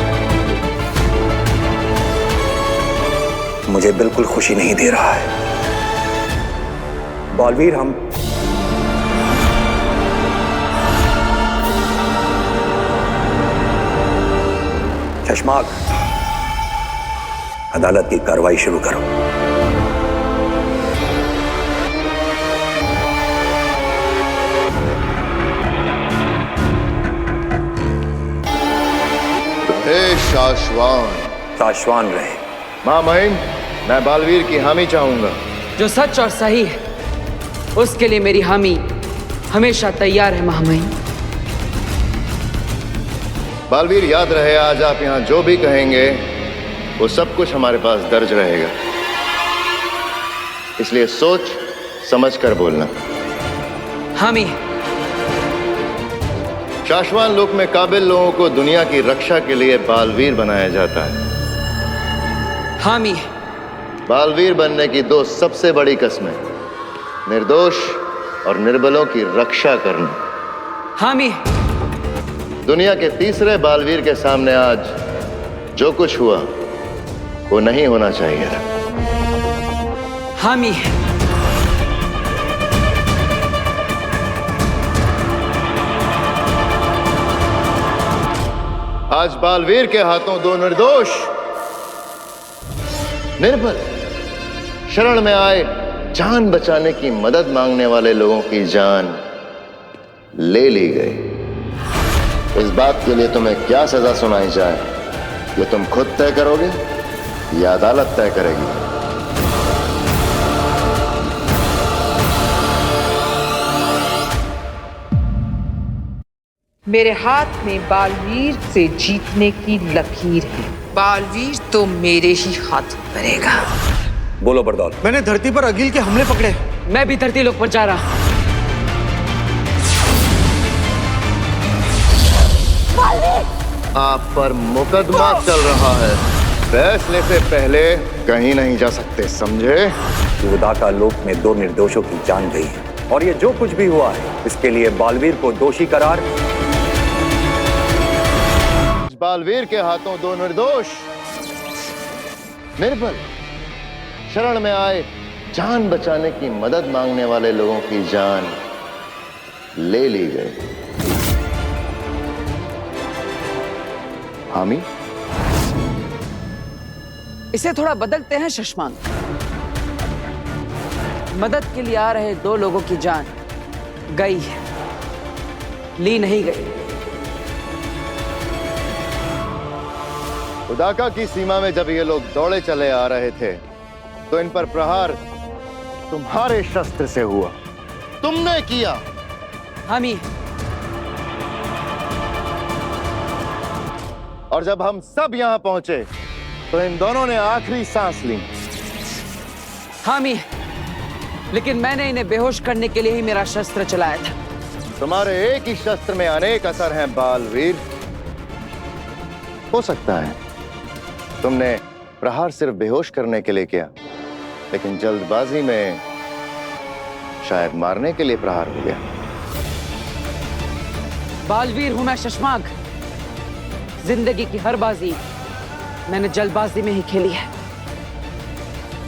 मुझे बिल्कुल खुशी नहीं दे रहा है। बालवीर, हम चश्माक, अदालत की कार्रवाई शुरू करो। हे साशवान। साशवान रहे। महामहिम, मैं बालवीर की हामी चाहूंगा। जो सच और सही है उसके लिए मेरी हामी हमेशा तैयार है महामहिम। बालवीर, याद रहे आज आप यहाँ जो भी कहेंगे वो सब कुछ हमारे पास दर्ज रहेगा, इसलिए सोच समझ कर बोलना। हामी। साशवान लोक में काबिल लोगों को दुनिया की रक्षा के लिए बालवीर बनाया जाता है। हामी। बालवीर बनने की दो सबसे बड़ी कस्में, निर्दोष और निर्बलों की रक्षा करना। हामी। दुनिया के तीसरे बालवीर के सामने आज जो कुछ हुआ वो नहीं होना चाहिए था। हामी। आज बालवीर के हाथों दो निर्दोष निर्बल शरण में आए जान बचाने की मदद मांगने वाले लोगों की जान ले ली गई। इस बात के लिए तुम्हें क्या सजा सुनाई जाए, ये तुम खुद तय करोगे या अदालत तय करेगी? मेरे हाथ में बालवीर से जीतने की लकीर है। बालवीर तो मेरे ही हाथ पड़ेगा। बोलो बरदौल। मैंने धरती पर अगिल के हमले पकड़े। मैं भी धरती लोक पर जा रहा। आप पर मुकदमा चल रहा है, फैसले से पहले कहीं नहीं जा सकते, समझे? उदाका लोक में दो निर्दोषों की जान गई है और ये जो कुछ भी हुआ है इसके लिए बालवीर को दोषी करार। बालवीर के हाथों दो निर्दोष निर्बल शरण में आए जान बचाने की मदद मांगने वाले लोगों की जान ले ली गई। हामी, इसे थोड़ा बदलते हैं शशमांक। मदद के लिए आ रहे दो लोगों की जान गई है, ली नहीं गई। उदाका की सीमा में जब ये लोग दौड़े चले आ रहे थे तो इन पर प्रहार तुम्हारे शस्त्र से हुआ, तुमने किया। हामी, और जब हम सब यहां पहुंचे तो इन दोनों ने आखिरी सांस ली। हामी, लेकिन मैंने इन्हें बेहोश करने के लिए ही मेरा शस्त्र चलाया था। तुम्हारे एक ही शस्त्र में अनेक असर हैं बालवीर। हो सकता है तुमने प्रहार सिर्फ बेहोश करने के लिए किया, लेकिन जल्दबाजी में शायद मारने के लिए प्रहार हो गया। बालवीर हूं मैं शशमांक। जिंदगी की हर बाजी मैंने जल्दबाजी में ही खेली है।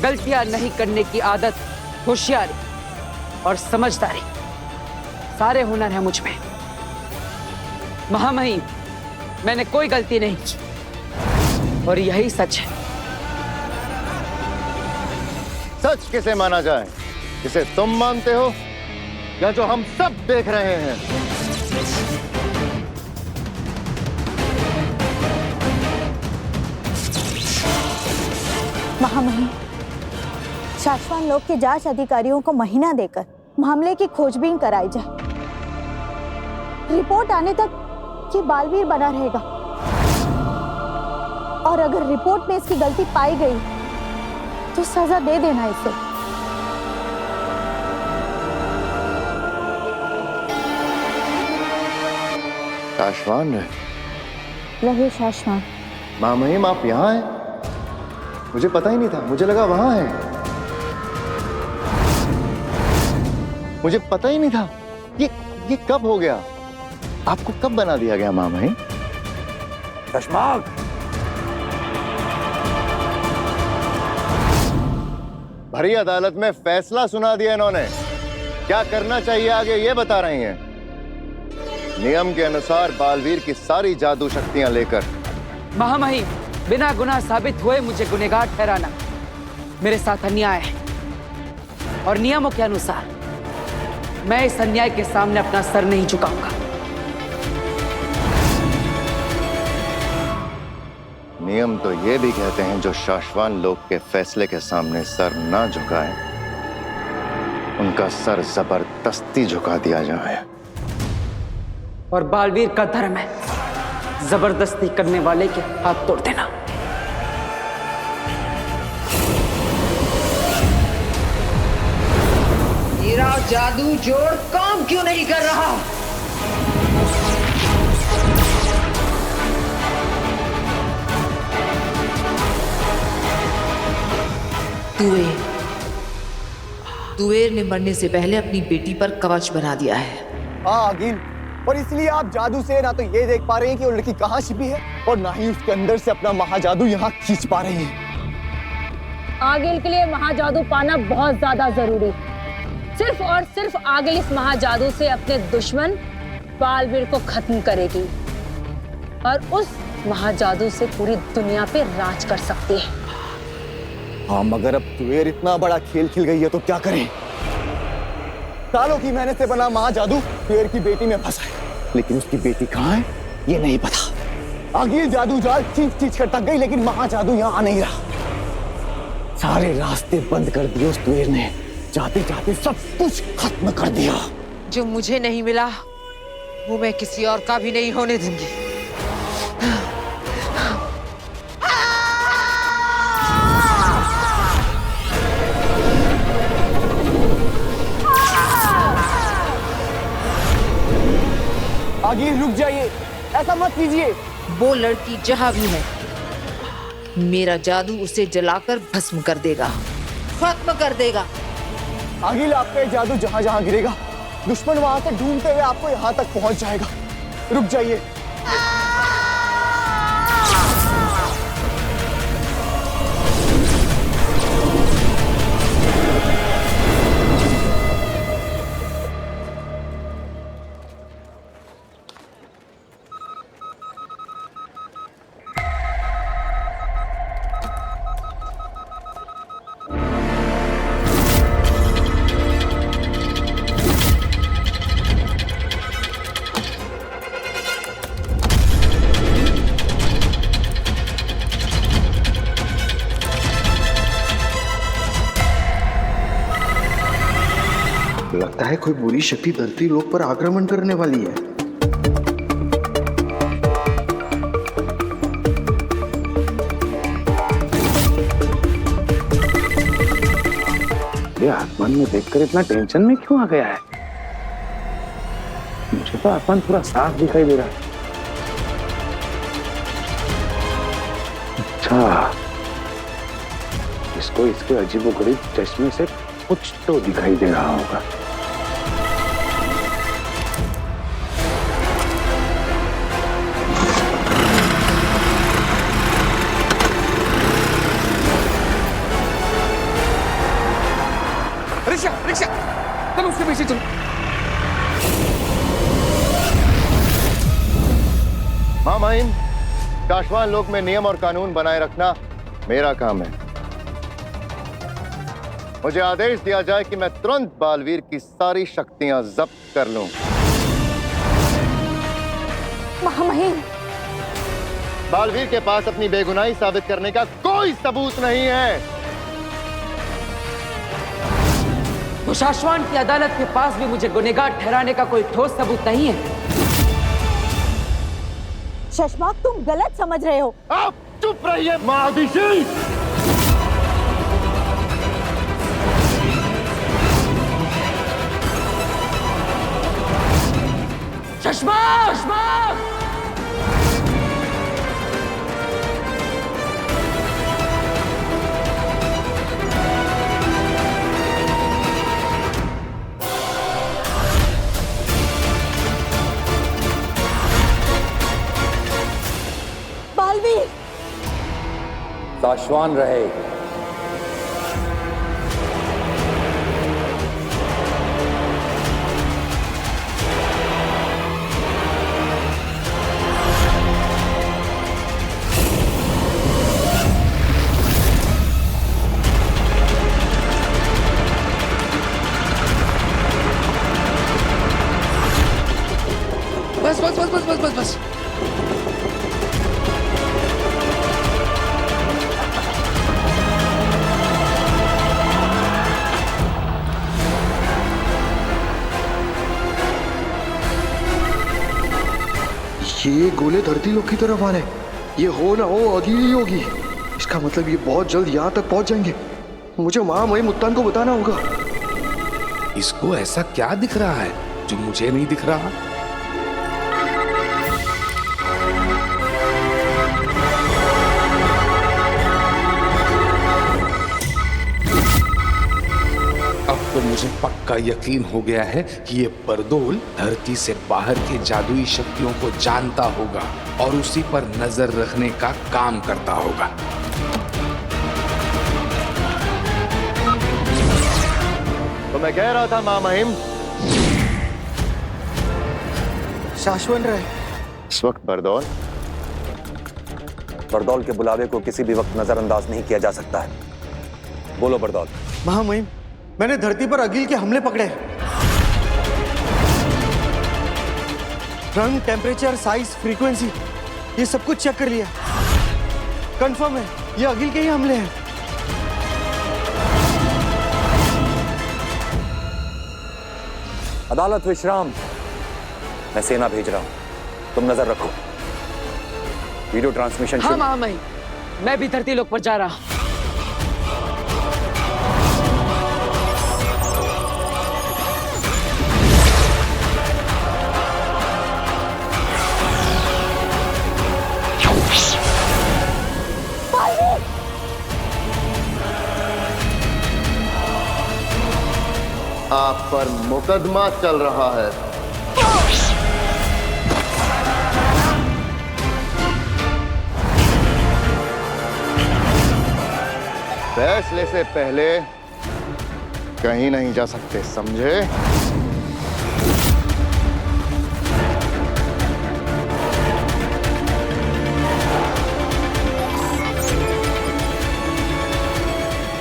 गलतियां नहीं करने की आदत, होशियारी और समझदारी सारे हुनर हैं मुझ में। महामहिम, मैंने कोई गलती नहीं की और यही सच है। सच किसे माना जाए, जिसे तुम मानते हो या जो हम सब देख रहे हैं? महामहिम, शाश्वान लोक के जांच अधिकारियों को महीना देकर मामले की खोजबीन कराई जाए। रिपोर्ट आने तक ये बालवीर बना रहेगा और अगर रिपोर्ट में इसकी गलती पाई गई तो सजा दे देना इसे। शाश्वान रहे शाश्वान। महामहिम, आप यहाँ हैं? मुझे पता ही नहीं था, मुझे लगा वहां है। मुझे पता ही नहीं था। ये कब हो गया? आपको कब बना दिया गया महामहिम? शशमांक, भरी अदालत में फैसला सुना दिया इन्होंने। क्या करना चाहिए आगे ये बता रही हैं। नियम के अनुसार बालवीर की सारी जादू शक्तियां लेकर। महामहिम, बिना गुनाह साबित हुए मुझे गुनहगार ठहराना मेरे साथ अन्याय है और नियमों के अनुसार मैं इस अन्याय के सामने अपना सर नहीं झुकाऊंगा। नियम तो ये भी कहते हैं जो शाश्वान लोक के फैसले के सामने सर ना झुकाए, उनका सर जबरदस्ती झुका दिया जाए। और बालवीर का धर्म है जबरदस्ती करने वाले के हाथ तोड़ देना। मेरा जादू जोड़ काम क्यों नहीं कर रहा? तुवेर ने मरने से पहले अपनी बेटी पर कवच बना दिया है। हाँ अगिल, और इसलिए आप जादू से ना तो ये देख पा रहे हैं कि वो लड़की कहाँ छिपी है और ना ही उसके अंदर से अपना महाजादू यहाँ खींच पा रहे हैं। आगिल के लिए महाजादू पाना बहुत ज्यादा जरूरी। सिर्फ और सिर्फ आगिल इस महाजादू से अपने दुश्मन बालवीर को खत्म करेगी और उस महाजादू से पूरी दुनिया पे राज कर सकती है। हाँ, मगर अब तुएर इतना बड़ा खेल खेल गई है तो क्या करें? सालों की मेहनत से बना महाजादू तुएर की बेटी में फंसा है, लेकिन उसकी बेटी कहाँ है ये नहीं पता। आगिल जादू जाल चीख चीख कर थक गई, लेकिन महाजादू यहाँ आ नहीं रहा। सारे रास्ते बंद कर दिए उस तुएर ने, जाते जाते सब कुछ खत्म कर दिया। जो मुझे नहीं मिला वो मैं किसी और का भी नहीं होने दूंगी। आगिल रुक जाइए, ऐसा मत कीजिए। वो लड़की जहां भी है, मेरा जादू उसे जलाकर भस्म कर देगा, खत्म कर देगा। आगिल आपका जादू जहां जहां गिरेगा, दुश्मन वहां से ढूंढते हुए आपको यहां तक पहुंच जाएगा। रुक जाइए। लगता है कोई बुरी शक्ति धरती लोक पर आक्रमण करने वाली है। ये आसमान में देखकर इतना टेंशन में क्यों आ गया है? मुझे तो आसमान पूरा साफ दिखाई दे रहा है। अच्छा, इसको इसके अजीबोगरीब चश्मे से कुछ तो दिखाई दे रहा होगा। रिक्शा रिक्शा, चलो उसके पीछे चलो। मां महिम, काशवान लोक में नियम और कानून बनाए रखना मेरा काम है। मुझे आदेश दिया जाए कि मैं तुरंत बालवीर की सारी शक्तियां जब्त कर लूं। महामहिम, बालवीर के पास अपनी बेगुनाही साबित करने का कोई सबूत नहीं है। शाश्वान की अदालत के पास भी मुझे गुनहगार ठहराने का कोई ठोस सबूत नहीं है। शशमाक, तुम गलत समझ रहे हो। आप चुप रहिए महादिशी। शशमाक! बालवीर, शाश्वान रहे। बस बस बस बस बस बस बस। ये गोले धरती लोक की तरफ आ रहे हैं। ये हो ना हो अगली ही होगी। इसका मतलब ये बहुत जल्द यहाँ तक पहुंच जाएंगे। मुझे महामहिम उत्तान को बताना होगा। इसको ऐसा क्या दिख रहा है जो मुझे नहीं दिख रहा? अब तो मुझे पक्का यकीन हो गया है कि ये बरदोल धरती से बाहर के जादुई शक्तियों को जानता होगा और उसी पर नजर रखने का काम करता होगा। तो मैं कह रहा था मां महिम, शाश्वत रहे। इस वक्त बरदौल बरदौल के बुलावे को किसी भी वक्त नजरअंदाज नहीं किया जा सकता है। बोलो बरदौल। महामहिम, मैंने धरती पर अगिल के हमले पकड़े हैं। रंग, टेम्परेचर, साइज, फ्रीक्वेंसी, ये सब कुछ चेक कर लिया। कंफर्म है ये अगिल के ही हमले हैं। अदालत विश्राम, मैं सेना भेज रहा हूं, तुम नजर रखो। Video transmission. हाँ महामहिम, मैं भी धरती लोक पर जा रहा हूं। आप पर मुकदमा चल रहा है। फैसले से पहले कहीं नहीं जा सकते, समझे?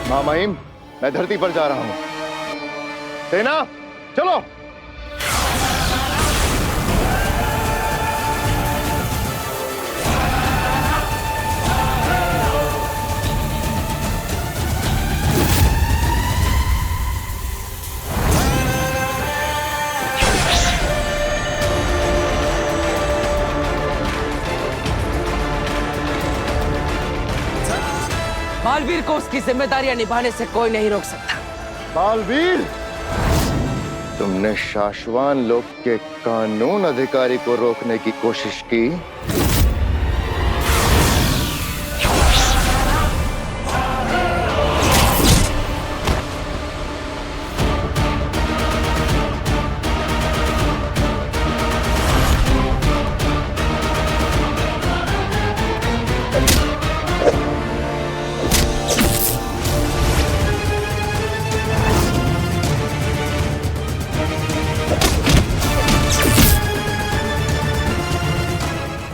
महामहिम, मैं धरती पर जा रहा हूं। सेना चलो। बालवीर को उसकी जिम्मेदारियां निभाने से कोई नहीं रोक सकता। बालवीर, तुमने शाश्वान लोक के कानून अधिकारी को रोकने की कोशिश की।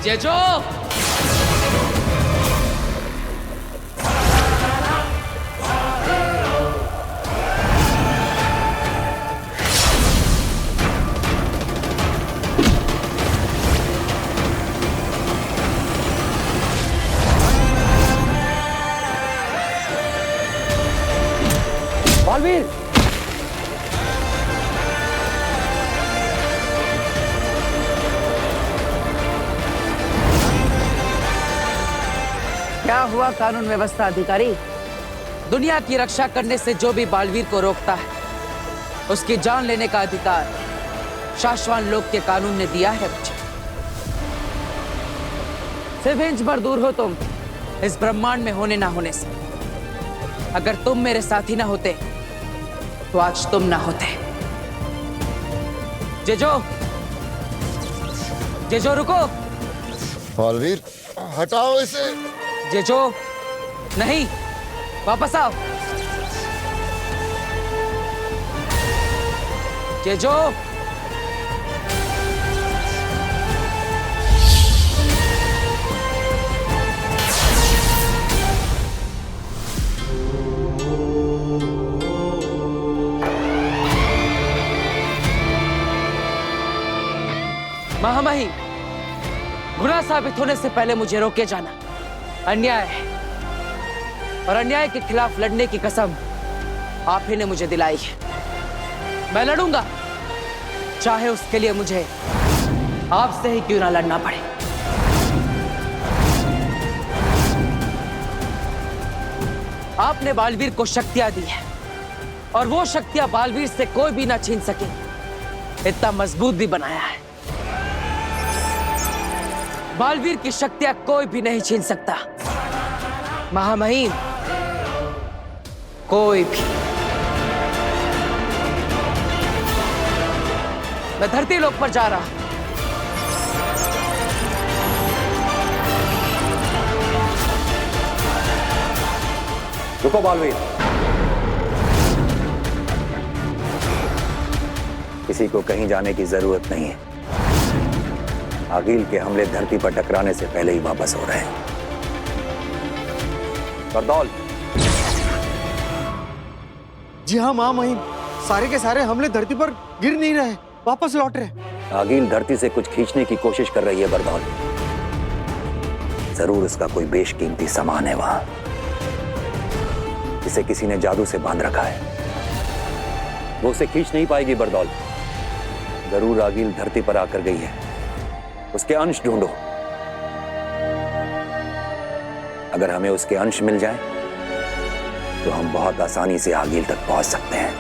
जेजो, बालवीर, क्या हुआ कानून व्यवस्था अधिकारी? दुनिया की रक्षा करने से जो भी बालवीर को रोकता है उसकी जान लेने का अधिकार शाश्वान लोक के कानून ने दिया है मुझे। सिर्फ इंच भर दूर हो तुम इस ब्रह्मांड में होने ना होने से। अगर तुम मेरे साथी ना होते तो आज तुम ना होते। जेजो, जेजो रुको। बालवीर, हटाओ इसे। जेजो, नहीं, वापस आओ। जेजो, महामहिम, गुनाह साबित होने से पहले मुझे रोके जाना अन्याय है, और अन्याय के खिलाफ लड़ने की कसम आप ही ने मुझे दिलाई है। मैं लड़ूंगा, चाहे उसके लिए मुझे आपसे ही क्यों ना लड़ना पड़े। आपने बालवीर को शक्तियां दी है और वो शक्तियां बालवीर से कोई भी ना छीन सके, इतना मजबूत भी बनाया है। बालवीर की शक्तियां कोई भी नहीं छीन सकता महामहिम, कोई भी। मैं धरती लोक पर जा रहा। रुको बालवीर, किसी को कहीं जाने की जरूरत नहीं है। आगिल के हमले धरती पर टकराने से पहले ही वापस हो रहे हैं। बरदौल। जी हाँ माँ महिम, सारे के सारे हमले धरती पर गिर नहीं रहे, वापस लौट रहे। आगील धरती से कुछ खींचने की कोशिश कर रही है बरदौल। जरूर उसका कोई बेशकीमती सामान है वहां, इसे किसी ने जादू से बांध रखा है। वो उसे खींच नहीं पाएगी बरदौल। जरूर आगील धरती पर आकर गई है, उसके अंश ढूंढो। अगर हमें उसके अंश मिल जाए तो हम बहुत आसानी से आगील तक पहुंच सकते हैं।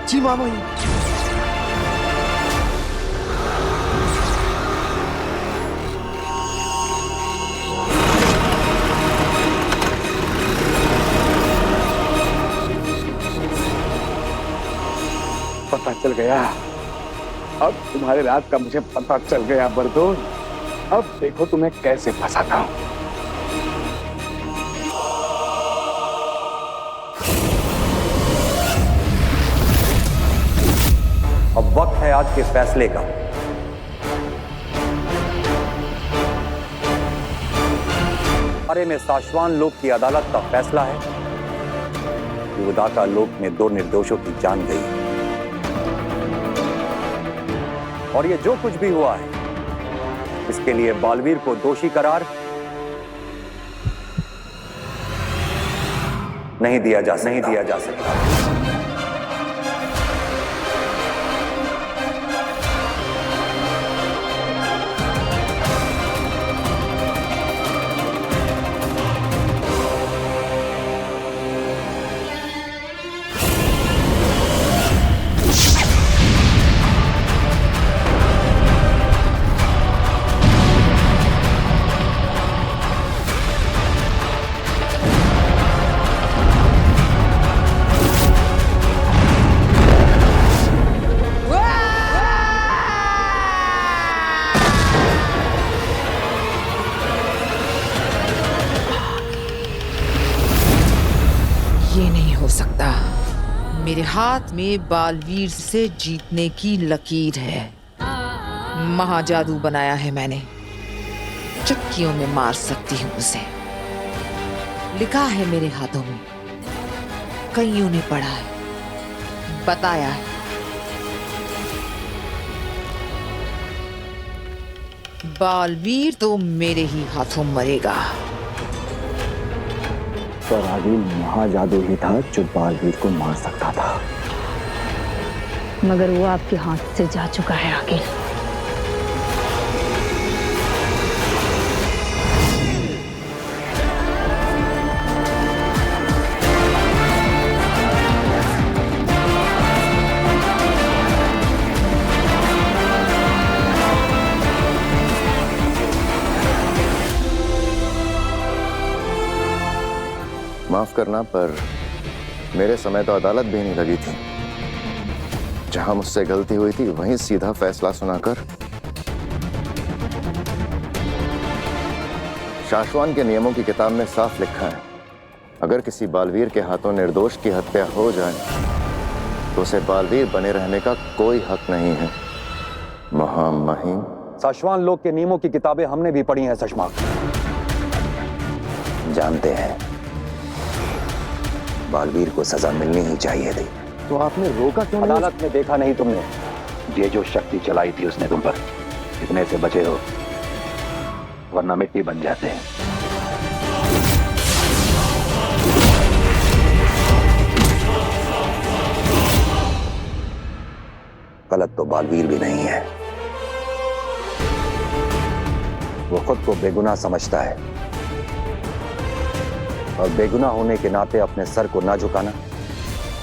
जी माँ महिम। पता चल गया, अब तुम्हारे राज का मुझे पता चल गया बरदौल। अब देखो तुम्हें कैसे फंसाता हूं। अब वक्त है आज के फैसले का। बारे में साशवान लोक की अदालत का फैसला है कि उदाका लोक में 2 निर्दोषों की जान गई, और ये जो कुछ भी हुआ है इसके लिए बालवीर को दोषी करार नहीं दिया जा सकता। ये नहीं हो सकता। मेरे हाथ में बालवीर से जीतने की लकीर है। महाजादू बनाया है मैंने, चक्कियों में मार सकती हूँ उसे। लिखा है मेरे हाथों में, कईयों ने पढ़ा है, बताया है। बालवीर तो मेरे ही हाथों मरेगा। पर आगील महाजादू ही था जो बालवीर को मार सकता था। मगर वो आपके हाथ से जा चुका है आगील। माफ करना, पर मेरे समय तो अदालत भी नहीं लगी थी। जहां मुझसे गलती हुई थी वहीं सीधा फैसला सुनाकर शाश्वान के नियमों की किताब में साफ लिखा है, अगर किसी बालवीर के हाथों निर्दोष की हत्या हो जाए तो उसे बालवीर बने रहने का कोई हक नहीं है। महामहिम, साशवान लोक के नियमों की किताबें हमने भी पढ़ी हैं सशमाक। जानते हैं बालवीर को सजा मिलनी ही चाहिए थी। तो आपने रोका क्यों नहीं? अदालत में देखा नहीं तुमने? ये जो शक्ति चलाई थी उसने तुम पर, इतने से बचे हो वरना मिट्टी बन जाते हैं। गलत तो बालवीर भी नहीं है। वो खुद को बेगुनाह समझता है, और बेगुनाह होने के नाते अपने सर को ना झुकाना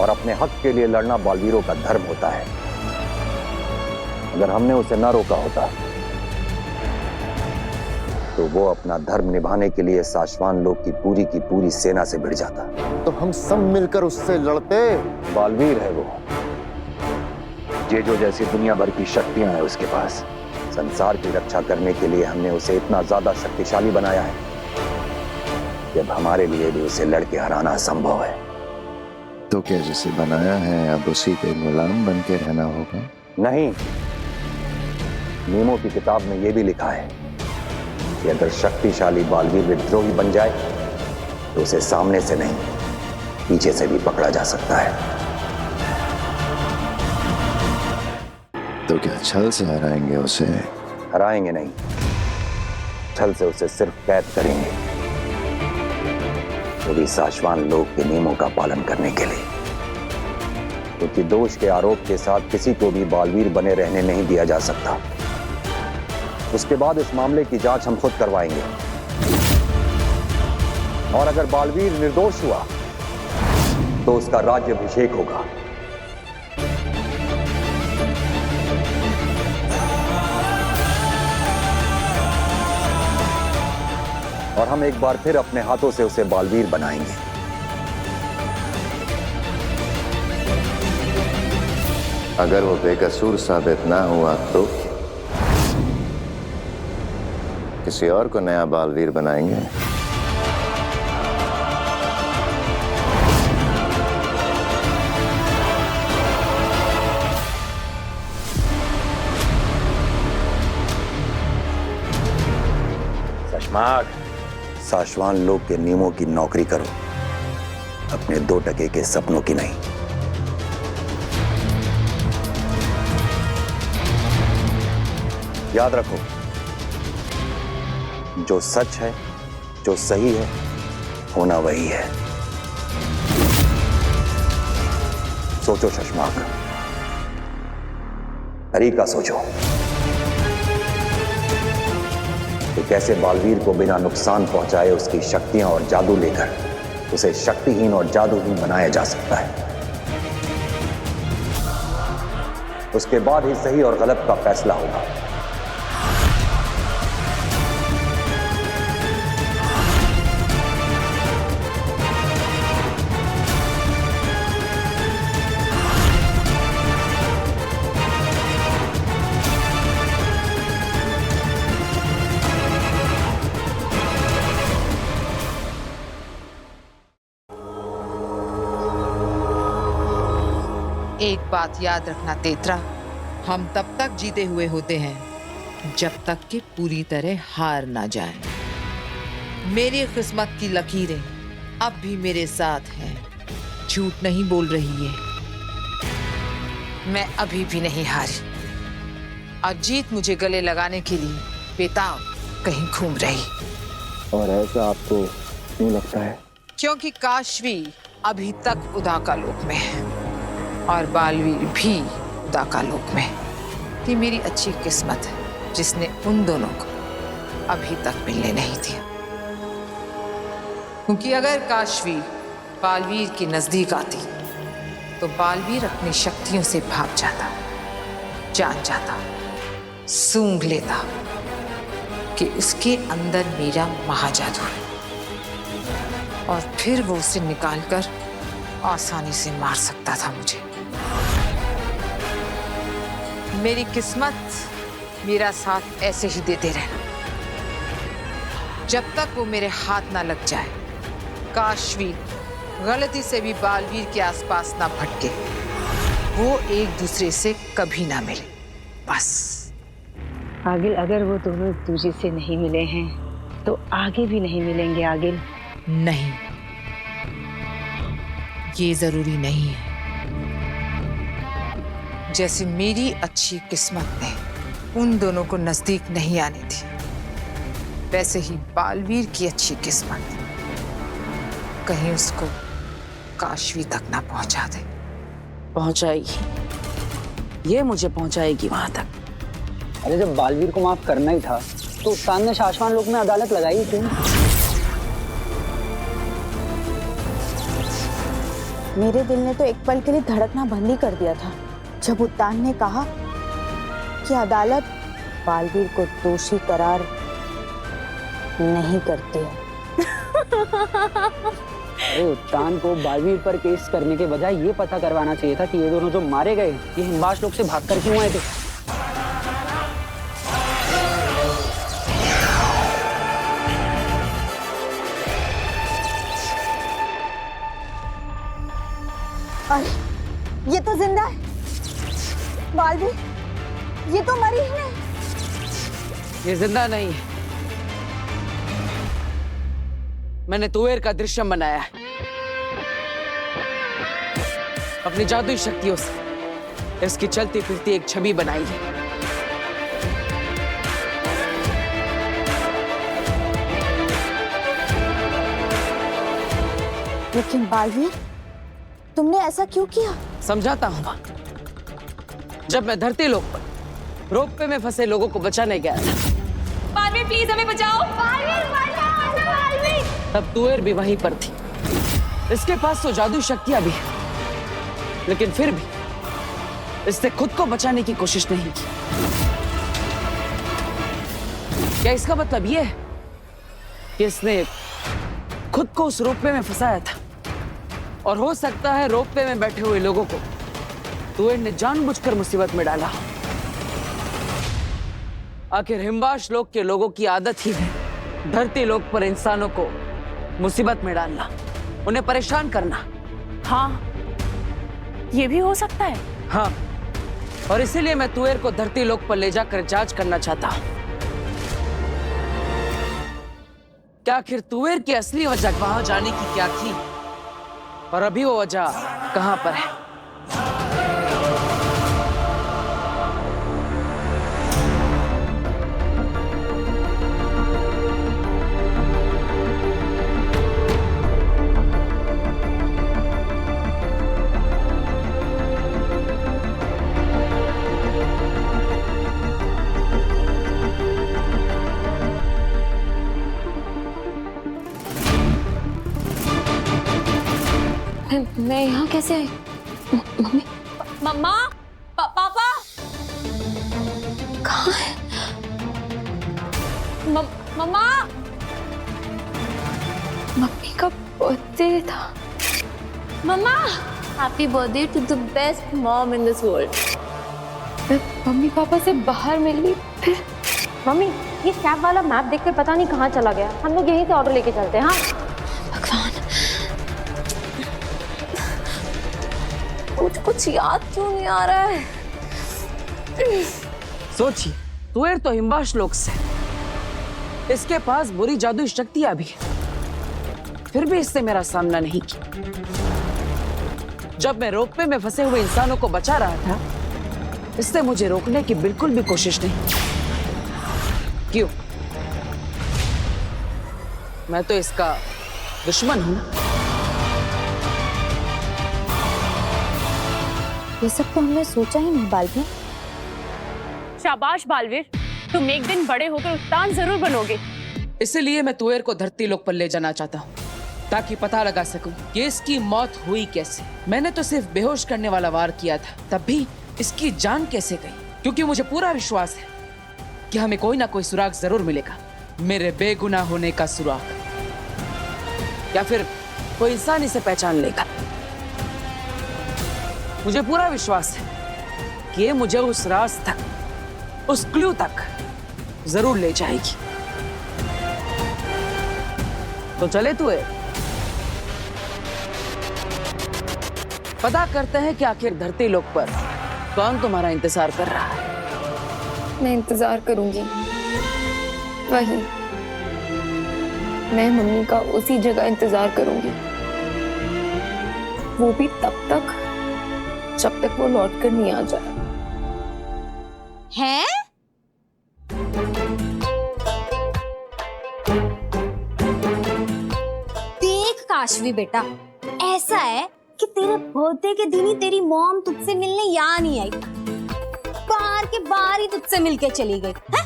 और अपने हक के लिए लड़ना बालवीरों का धर्म होता है। अगर हमने उसे ना रोका होता तो वो अपना धर्म निभाने के लिए साशवान लोक की पूरी सेना से भिड़ जाता। तो हम सब मिलकर उससे लड़ते। बालवीर है वो, ये जो जैसी दुनिया भर की शक्तियां हैं उसके पास। संसार की रक्षा करने के लिए हमने उसे इतना ज्यादा शक्तिशाली बनाया है कि अब हमारे लिए भी उसे लड़के हराना असंभव है। तो क्या जिसे बनाया है अब उसी के गुलाम बन के रहना होगा? नहीं, नियमों की किताब में यह भी लिखा है कि अगर शक्तिशाली बालवीर विद्रोही बन जाए तो उसे सामने से नहीं, पीछे से भी पकड़ा जा सकता है। तो क्या छल से हराएंगे उसे? हराएंगे नहीं, छल से उसे सिर्फ कैद करेंगे, वो भी साशवान लोग के नियमों का पालन करने के लिए। क्योंकि दोष के आरोप के साथ किसी को भी बालवीर बने रहने नहीं दिया जा सकता। उसके बाद इस मामले की जांच हम खुद करवाएंगे, और अगर बालवीर निर्दोष हुआ तो उसका राज्याभिषेक होगा। और हम एक बार फिर अपने हाथों से उसे बालवीर बनाएंगे। अगर वो बेकसूर साबित ना हुआ तो किसी और को नया बालवीर बनाएंगे। शशमाक, साशवान लोग के नियमों की नौकरी करो, अपने 2 टके के सपनों की नहीं। याद रखो, जो सच है, जो सही है, होना वही है। सोचो शशमाक, तरीका सोचो कि कैसे बालवीर को बिना नुकसान पहुंचाए उसकी शक्तियां और जादू लेकर उसे शक्तिहीन और जादूहीन बनाया जा सकता है। उसके बाद ही सही और गलत का फैसला होगा। एक बात याद रखना तेतरा, हम तब तक जीते हुए होते हैं जब तक कि पूरी तरह हार ना जाएं। मेरी किस्मत की लकीरें अब भी मेरे साथ हैं, झूठ नहीं बोल रही है। मैं अभी भी नहीं हारी और जीत मुझे गले लगाने के लिए बेताब कहीं घूम रही। और ऐसा आपको क्यों लगता है? क्योंकि काशवी अभी तक उदाका लोक में है और बालवीर भी उदाका लोक में। ये मेरी अच्छी किस्मत है जिसने उन दोनों को अभी तक मिलने नहीं दिया। क्योंकि अगर काशवी बालवीर के नजदीक आती तो बालवीर अपनी शक्तियों से भाग जाता, जान जाता, सूंघ लेता कि उसके अंदर मेरा महाजादू है, और फिर वो उसे निकालकर आसानी से मार सकता था मुझे। मेरी किस्मत मेरा साथ ऐसे ही देते रहना जब तक वो मेरे हाथ ना लग जाए। काशवी गलती से भी बालवीर के आसपास ना भटके, वो एक दूसरे से कभी ना मिले, बस। आगिल, अगर वो दोनों एक दूसरे से नहीं मिले हैं तो आगे भी नहीं मिलेंगे आगिल। नहीं, ये जरूरी नहीं है। जैसे मेरी अच्छी किस्मत ने उन दोनों को नजदीक नहीं आने दी, वैसे ही बालवीर की अच्छी किस्मत कहीं उसको काशवी तक ना पहुंचा दे। पहुंचाएगी, ये मुझे पहुंचाएगी वहां तक। अरे जब बालवीर को माफ करना ही था तो उस्ताद ने शाशवान लोक में अदालत लगाई क्यों? मेरे दिल ने तो एक पल के लिए धड़कना बंद ही कर दिया था जब उत्तान ने कहा कि अदालत बालवीर को दोषी करार नहीं करती है। अरे उत्तान को बालवीर पर केस करने के बजाय ये पता करवाना चाहिए था कि ये दोनों जो मारे गए ये हिमवास लोक से भागकर क्यों आए थे। अरे ये तो जिंदा है। बालवीर, ये तो मरी ही नहीं। ये जिंदा नहीं है, मैंने तुवेर का दृश्यम बनाया है। अपनी जादुई शक्तियों से इसकी चलती फिरती एक छवि बनाई है। लेकिन बालवीर, तुमने ऐसा क्यों किया? समझाता हूं मां। जब मैं धरती लोक पर रोपवे में फंसे लोगों को बचाने गया था, बालवीर प्लीज हमें बचाओ। बालवीर बचाओ, बालवीर। तब तुवेर भी वहीं पर थी। इसके पास तो जादू शक्तियां भी है, लेकिन फिर भी इसने खुद को बचाने की कोशिश नहीं की। क्या इसका मतलब यह है कि इसने खुद को उस रोपवे में फंसाया था? और हो सकता है रोपवे में बैठे हुए लोगों को तुवेर ने जानबूझकर मुसीबत में डाला। आखिर हिमवाश लोक के लोगों की आदत ही है धरती लोक पर इंसानों को मुसीबत में डालना, उन्हें परेशान करना। हाँ, ये भी हो सकता है। हाँ, और इसीलिए मैं तुवेर को धरती लोक पर ले जाकर जांच करना चाहता हूं। क्या आखिर तुवेर की असली वजह वहां जाने की क्या थी, और अभी वो वजह कहां पर है? मैं यहाँ कैसे आई? मम्मी, मम्मा, पापा कहाँ है? मम्मा, मम्मी का बर्थडे था। मम्मा, happy birthday to the best mom in this world. मैं मम्मी पापा से बाहर मिली, फिर मम्मी ये कैब वाला मैप देखकर पता नहीं कहाँ चला गया। हम लोग यहीं से ऑर्डर लेके चलते हैं। हाँ भगवान, कुछ याद क्यों नहीं आ रहा है? सोचिए, तुवेर तो हिमवाश लोक से, इसके पास बुरी जादुई शक्तियां भी है, फिर भी इससे मेरा सामना नहीं किया। जब मैं रोपवे में फंसे हुए इंसानों को बचा रहा था, इसने मुझे रोकने की बिल्कुल भी कोशिश नहीं की। क्यों? मैं तो इसका दुश्मन हूं ना। ये सब तो हमने सोचा ही नहीं बालवीर। शाबाश बालवीर, तुम एक दिन बड़े होकर उस्ताद जरूर बनोगे। इसलिए मैं तुवेर को धरती लोक पर ले जाना चाहता हूँ, ताकि पता लगा सकूं कि इसकी मौत हुई कैसे। मैंने तो सिर्फ बेहोश करने वाला वार किया था, तब भी इसकी जान कैसे गई? क्योंकि मुझे पूरा विश्वास है कि हमें कोई ना कोई सुराग जरूर मिलेगा, मेरे बेगुनाह होने का सुराग, या फिर कोई इंसान इसे पहचान लेगा। मुझे पूरा विश्वास है कि ये मुझे उस राज तक, उस क्लू तक जरूर ले जाएगी। तो चले तुवेर, पता करते हैं कि आखिर धरती लोक पर कौन तुम्हारा इंतजार कर रहा है। मैं इंतजार करूंगी, वही मैं मम्मी का उसी जगह इंतजार करूंगी, वो भी तब तक जब तक वो लौट कर नहीं आ जाए। हैं? देख काशवी बेटा, ऐसा है कि तेरे बर्थडे के दिन ही तेरी मॉम तुझसे मिलने यहाँ नहीं आई, बाहर के बाहर ही तुझसे मिलके चली गई है?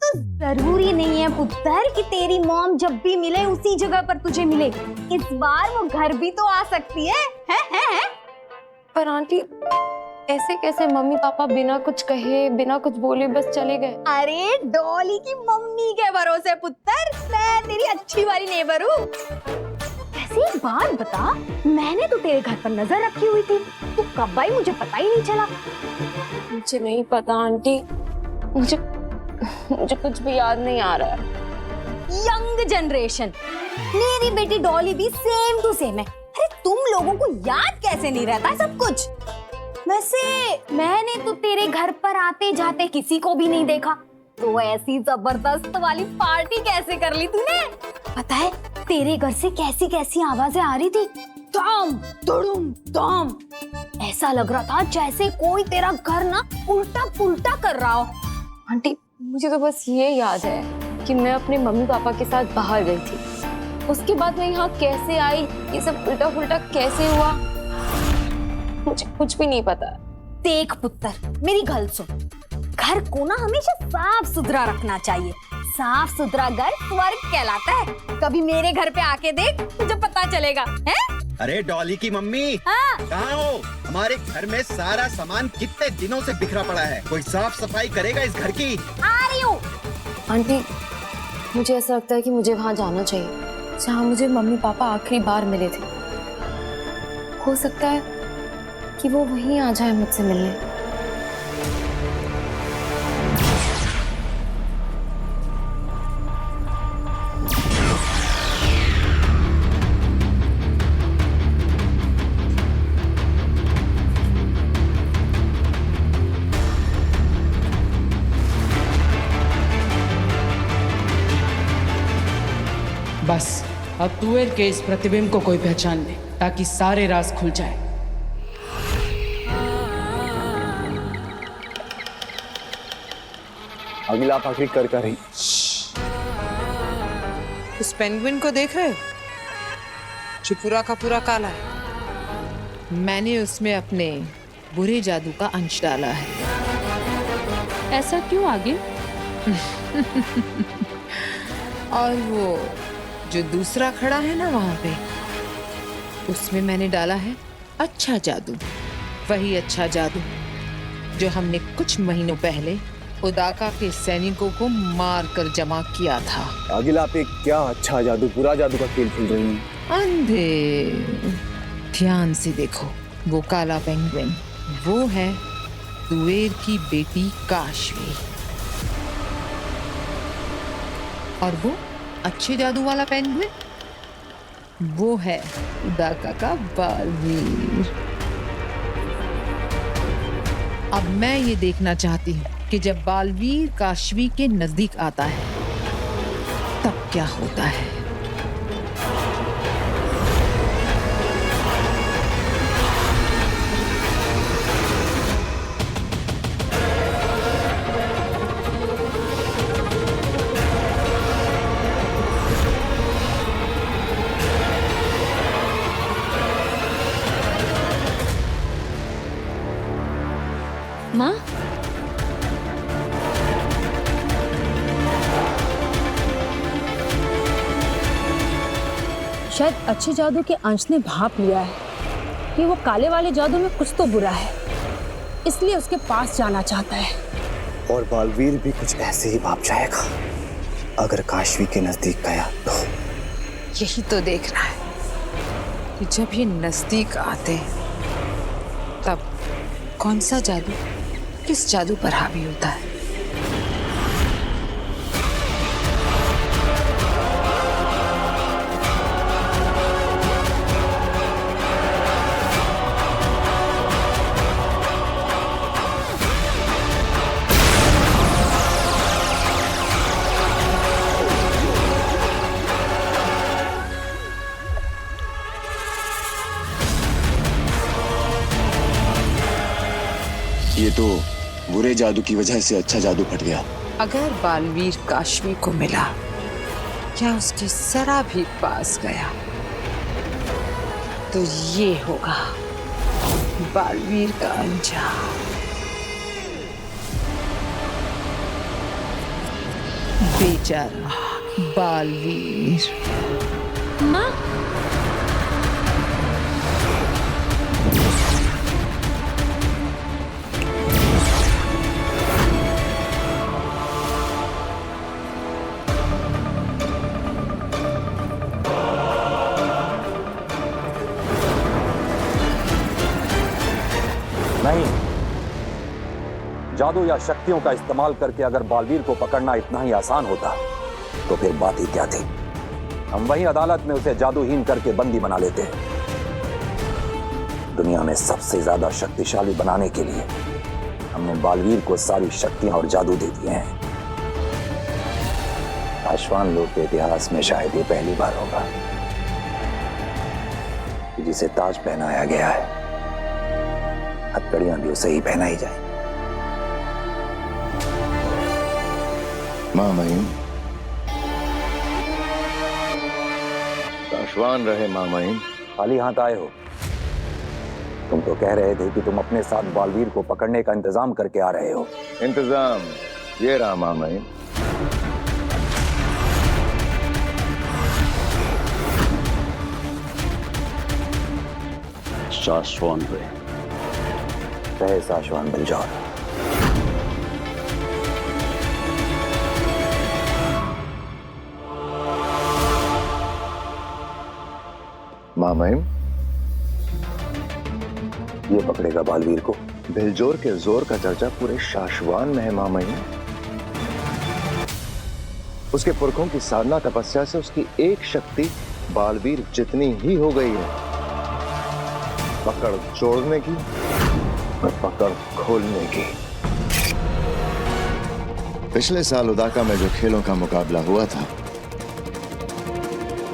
तो जरूरी नहीं है पुत्र कि तेरी मॉम जब भी मिले उसी जगह पर तुझे मिले। इस बार वो घर भी तो आ सकती है? पर आंटी, ऐसे कैसे मम्मी पापा बिना कुछ कहे, बिना कुछ बोले बस चले गए? अरे डॉली की मम्मी के भरोसे पुत्र, मैं तेरी अच्छी वाली नेबर हूँ। ऐसी एक बात बता, मैंने तो तेरे घर पर नजर रखी हुई थी, तू कब आई मुझे पता ही नहीं चला। मुझे नहीं पता आंटी, मुझे कुछ भी याद नहीं आ रहा है। यंग जनरेशन, मेरी बेटी डॉली भी सेम टू सेम है। अरे तुम लोगों को याद कैसे नहीं रहता सब कुछ? वैसे मैंने तो तेरे घर पर आते जाते किसी को भी नहीं देखा, तो ऐसी जबरदस्त वाली पार्टी कैसे कर ली तूने? पता है तेरे घर से कैसी कैसी आवाजें आ रही थी, तम तुड़ुम तम। ऐसा लग रहा था जैसे कोई तेरा घर ना उल्टा पुल्टा कर रहा हो। आंटी मुझे तो बस ये याद है कि मैं अपने मम्मी पापा के साथ बाहर गई थी, उसके बाद मैं यहाँ कैसे आई, ये सब उल्टा पुल्टा कैसे हुआ, मुझे कुछ भी नहीं पता। देख पुत्र, मेरी गल सुन, घर को ना हमेशा साफ सुथरा रखना चाहिए। साफ सुथरा घर स्वर्ग कहलाता है। कभी मेरे घर पे आके देख, तुझे पता चलेगा। हैं? अरे डॉली की मम्मी, कहाँ हो? हमारे घर में सारा सामान कितने दिनों से बिखरा पड़ा है, कोई साफ सफाई करेगा इस घर की? आ रही हूँ। आंटी मुझे ऐसा लगता है कि मुझे वहां जाना चाहिए जहाँ मुझे मम्मी पापा आखिरी बार मिले थे। हो सकता है कि वो वहीं आ जाए मुझसे मिलने। बस अब तुएर के इस प्रतिबिंब को कोई पहचान ले, ताकि सारे राज खुल जाए। अगला आप आखिरी कर रही। उस पेंगुइन को देख रहे हो जो पूरा का पूरा काला है? मैंने उसमें अपने बुरे जादू का अंश डाला है। ऐसा क्यों आगे? और वो जो दूसरा खड़ा है ना वहां पे, उसमें मैंने डाला है अच्छा जादू। वही अच्छा जादू जो हमने कुछ महीनों पहले उदाका के सैनिकों को मार कर जमा किया था। अगिला आप एक क्या अच्छा जादू, बुरा जादू का खेल खेल रही हैं? अंधे, ध्यान से देखो, वो काला पेंगुइन वो है तुएर की बेटी काशवी, और वो अच्छे जादू वाला पेंगुइन वो है उदाका का बालवीर। अब मैं ये देखना चाहती हूँ कि जब बालवीर काशवी के नजदीक आता है तब क्या होता है। माँ, शायद अच्छे जादू के अंश ने भाप लिया है कि वो काले वाले जादू में कुछ तो बुरा है, इसलिए उसके पास जाना चाहता है। और बालवीर भी कुछ ऐसे ही भाप जाएगा अगर काशवी के नजदीक गया तो। यही तो देखना है कि जब ये नजदीक आते तब कौन सा जादू किस जादू पर हावी होता है। ये तो बुरे जादू की वजह से अच्छा जादू फट गया। अगर बालवीर काशवी को मिला या उसके जरा भी पास गया तो ये होगा बालवीर का अंजाम। बेचारा बालवीर। माँ, नहीं, जादू या शक्तियों का इस्तेमाल करके अगर बालवीर को पकड़ना इतना ही आसान होता तो फिर बात ही क्या थी। हम वही अदालत में उसे जादूहीन करके बंदी बना लेते। दुनिया में सबसे ज्यादा शक्तिशाली बनाने के लिए हमने बालवीर को सारी शक्तियां और जादू दे दिए हैं। आश्वान लोक के इतिहास में शायद ये पहली बार होगा कि जिसे ताज पहनाया गया है, हथकड़ियां भी उसे ही पहनाई जाए। मां महिम, आश्वान रहे मां महिम। खाली हाथ आए हो? तुम तो कह रहे थे कि तुम अपने साथ बालवीर को पकड़ने का इंतजाम करके आ रहे हो। इंतजाम ये रहा मां महिम। सासवान रहे सासवान बिलजौर। मां महिम, ये पकड़ेगा बालवीर को। बिलजोर के जोर का चर्चा पूरे शाश्वान में है मां महिम। उसके पुरखों की साधना तपस्या से उसकी एक शक्ति बालवीर जितनी ही हो गई है, पकड़ जोड़ने की और पकड़ खोलने की। पिछले साल उदाका में जो खेलों का मुकाबला हुआ था,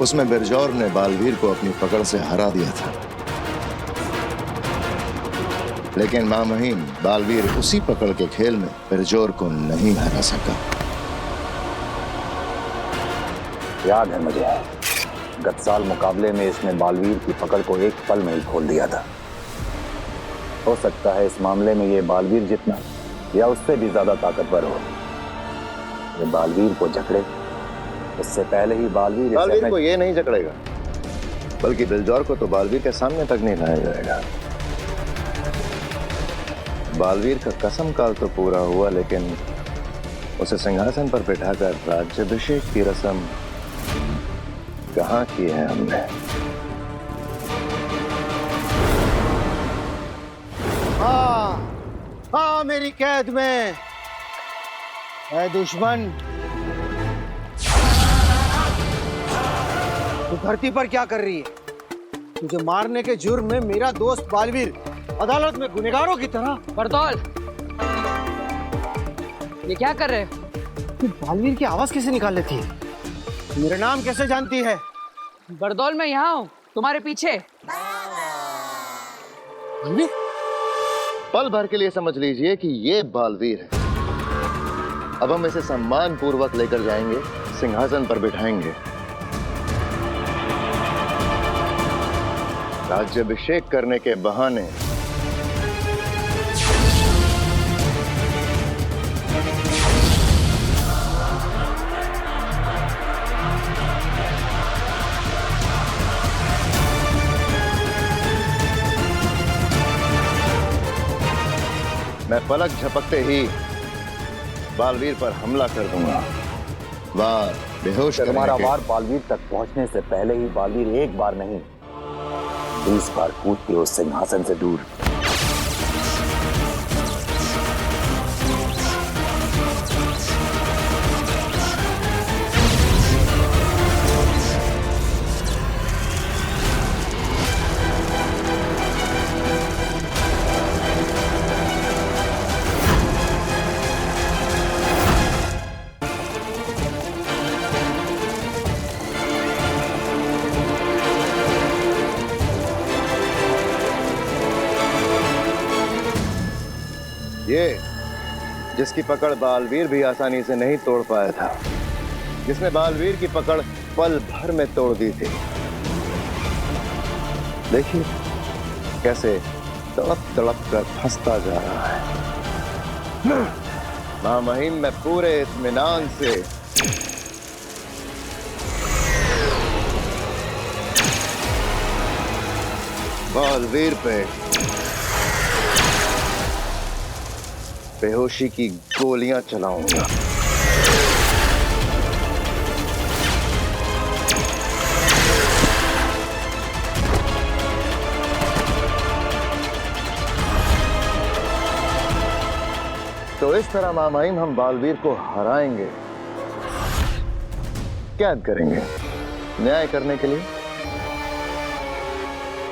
उसमें बिरजौर ने बालवीर को अपनी पकड़ से हरा दिया था। लेकिन मां महिम, बालवीर उसी पकड़ के खेल में बिरजौर को नहीं हरा सका। याद है मुझे, गत साल मुकाबले में इसने बालवीर की पकड़ को एक पल में ही खोल दिया था। हो सकता है इस मामले में ये बालवीर जितना या उससे भी ज्यादा ताकतवर हो। ये बालवीर को जकड़े उससे पहले ही बालवीर को ये नहीं जकड़ेगा, बल्कि बिलजौर को तो बालवीर के सामने तक नहीं लाया जाएगा। बालवीर का कसम काल तो पूरा हुआ, लेकिन उसे सिंहासन पर बिठाकर राज्याभिषेक की रस्म कहाँ की है हमने? हाँ मेरी कैद में है दुश्मन। तू धरती पर क्या कर रही है? तुझे मारने के जुर्म में मेरा दोस्त बालवीर अदालत में गुनहगारों की तरह। बरदौल, ये क्या कर रहे हो? तू बालवीर की आवाज कैसे निकाल लेती है? मेरा नाम कैसे जानती है? बरदौल, मैं यहाँ हूँ तुम्हारे पीछे। पल भर के लिए समझ लीजिए कि ये बालवीर है। अब हम इसे सम्मान पूर्वक लेकर जाएंगे, सिंहासन पर बिठाएंगे, राज्याभिषेक करने के बहाने मैं पलक झपकते ही बालवीर पर हमला कर दूंगा। वार बेहोश करने तुम्हारा के वार बालवीर तक पहुंचने से पहले ही बालवीर एक बार नहीं 20 बार कूद के उस सिंहासन से दूर। ये जिसकी पकड़ बालवीर भी आसानी से नहीं तोड़ पाया था, जिसने बालवीर की पकड़ पल भर में तोड़ दी थी, देखिए कैसे तड़प तड़प कर फंसता जा रहा है। मां महिम, मैं पूरे इत्मीनान से बालवीर पे बेहोशी की गोलियां चलाऊंगा। तो इस तरह मां महिम हम बालवीर को हराएंगे, कैद करेंगे, न्याय करने के लिए।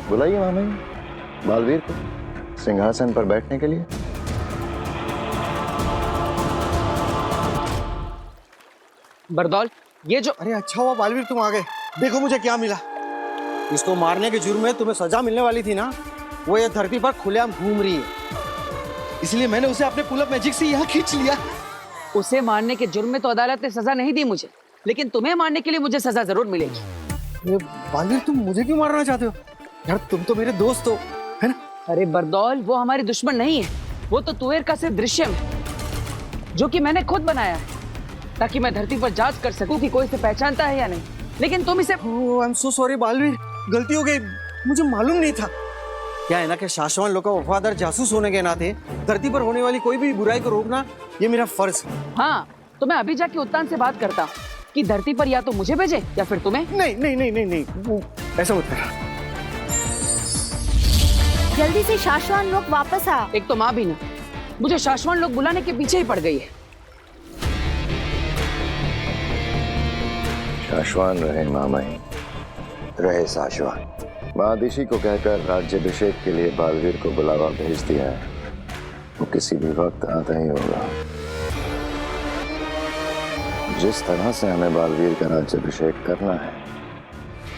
बुलाइए मां महिम बालवीर को सिंहासन पर बैठने के लिए। बरदौल, ये जो, अरे अच्छा हुआ बालवीर तुम आ गए। देखो मुझे क्या मिला। इसको मारने के जुर्म में तुम्हें सजा मिलने वाली थी ना, वो ये धरती पर खुलेआम घूम रही है, इसलिए मैंने उसे अपने पुल अप मैजिक से यहाँ खींच लिया। उसे मारने के जुर्म में तो अदालत ने सजा नहीं दी मुझे, लेकिन तुम्हें मारने के लिए मुझे सजा जरूर मिलेगी। बालवीर तुम मुझे क्यों मारना चाहते हो यार? तुम तो मेरे दोस्त हो, है ना? अरे बरदौल, वो हमारी दुश्मन नहीं है, वो तो तुवेर का सिर्फ दृश्य है जो कि मैंने खुद बनाया है ताकि मैं धरती पर जांच कर सकूं कि कोई इसे पहचानता है या नहीं। लेकिन तुम इसे I am so sorry Baalveer, गलती हो गई, मुझे मालूम नहीं था। क्या है ना कि शाश्वान लोग का वफादार जासूस होने के नाते धरती पर होने वाली कोई भी बुराई को रोकना ये मेरा फर्ज है। हाँ, तो मैं अभी जाके उत्तान से बात करता हूँ कि धरती पर या तो मुझे भेजे या फिर तुम्हें। नहीं नहीं नहीं नहीं नहीं, वो ऐसा मत करना। जल्दी से शाश्वान लोग वापस आ। एक तो माँ भी ना मुझे शाश्वान लोग बुलाने के पीछे ही पड़ गई है। शाश्वान रहे मामाई, रहे शाश्वान। महादिशी को कहकर राज्याभिषेक के लिए बालवीर को बुलावा भेज दिया है, वो किसी भी वक्त आता ही होगा। जिस तरह से हमें बालवीर का राज्याभिषेक करना है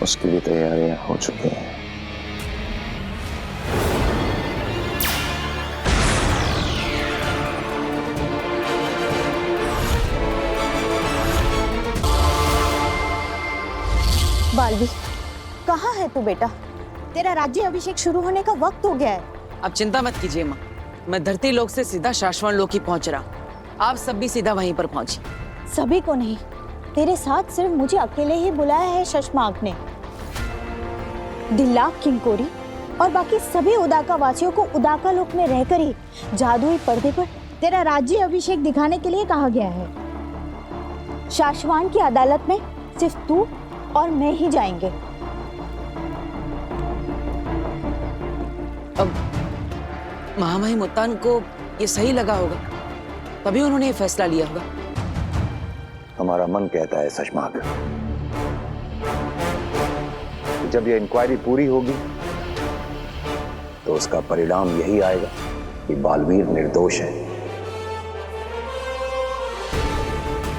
उसकी भी तैयारियां हो चुकी हैं। बालवीर, कहाँ है तू बेटा? तेरा राज्य अभिषेक शुरू होने का वक्त हो गया है। अब चिंता मत कीजिए माँ, मैं धरती लोक से सीधा शाश्वान लोक ही पहुंच रहा हूँ। आप सब भी सीधा वहीं पर पहुंचिए। सभी को नहीं, तेरे साथ सिर्फ मुझे अकेले ही बुलाया है शशमांक ने। दिल्लाक किंकोरी और बाकी सभी उदाका वासियों को उदाका लोक में रहकर ही जादुई पर्दे पर तेरा राज्य अभिषेक दिखाने के लिए कहा गया है। शाश्वान की अदालत में सिर्फ तू और मैं ही जाएंगे। अब महामहिम उत्तान को ये सही लगा होगा, तभी उन्होंने ये फैसला लिया होगा। हमारा मन कहता है शशमांक, जब ये इंक्वायरी पूरी होगी तो उसका परिणाम यही आएगा कि बालवीर निर्दोष है,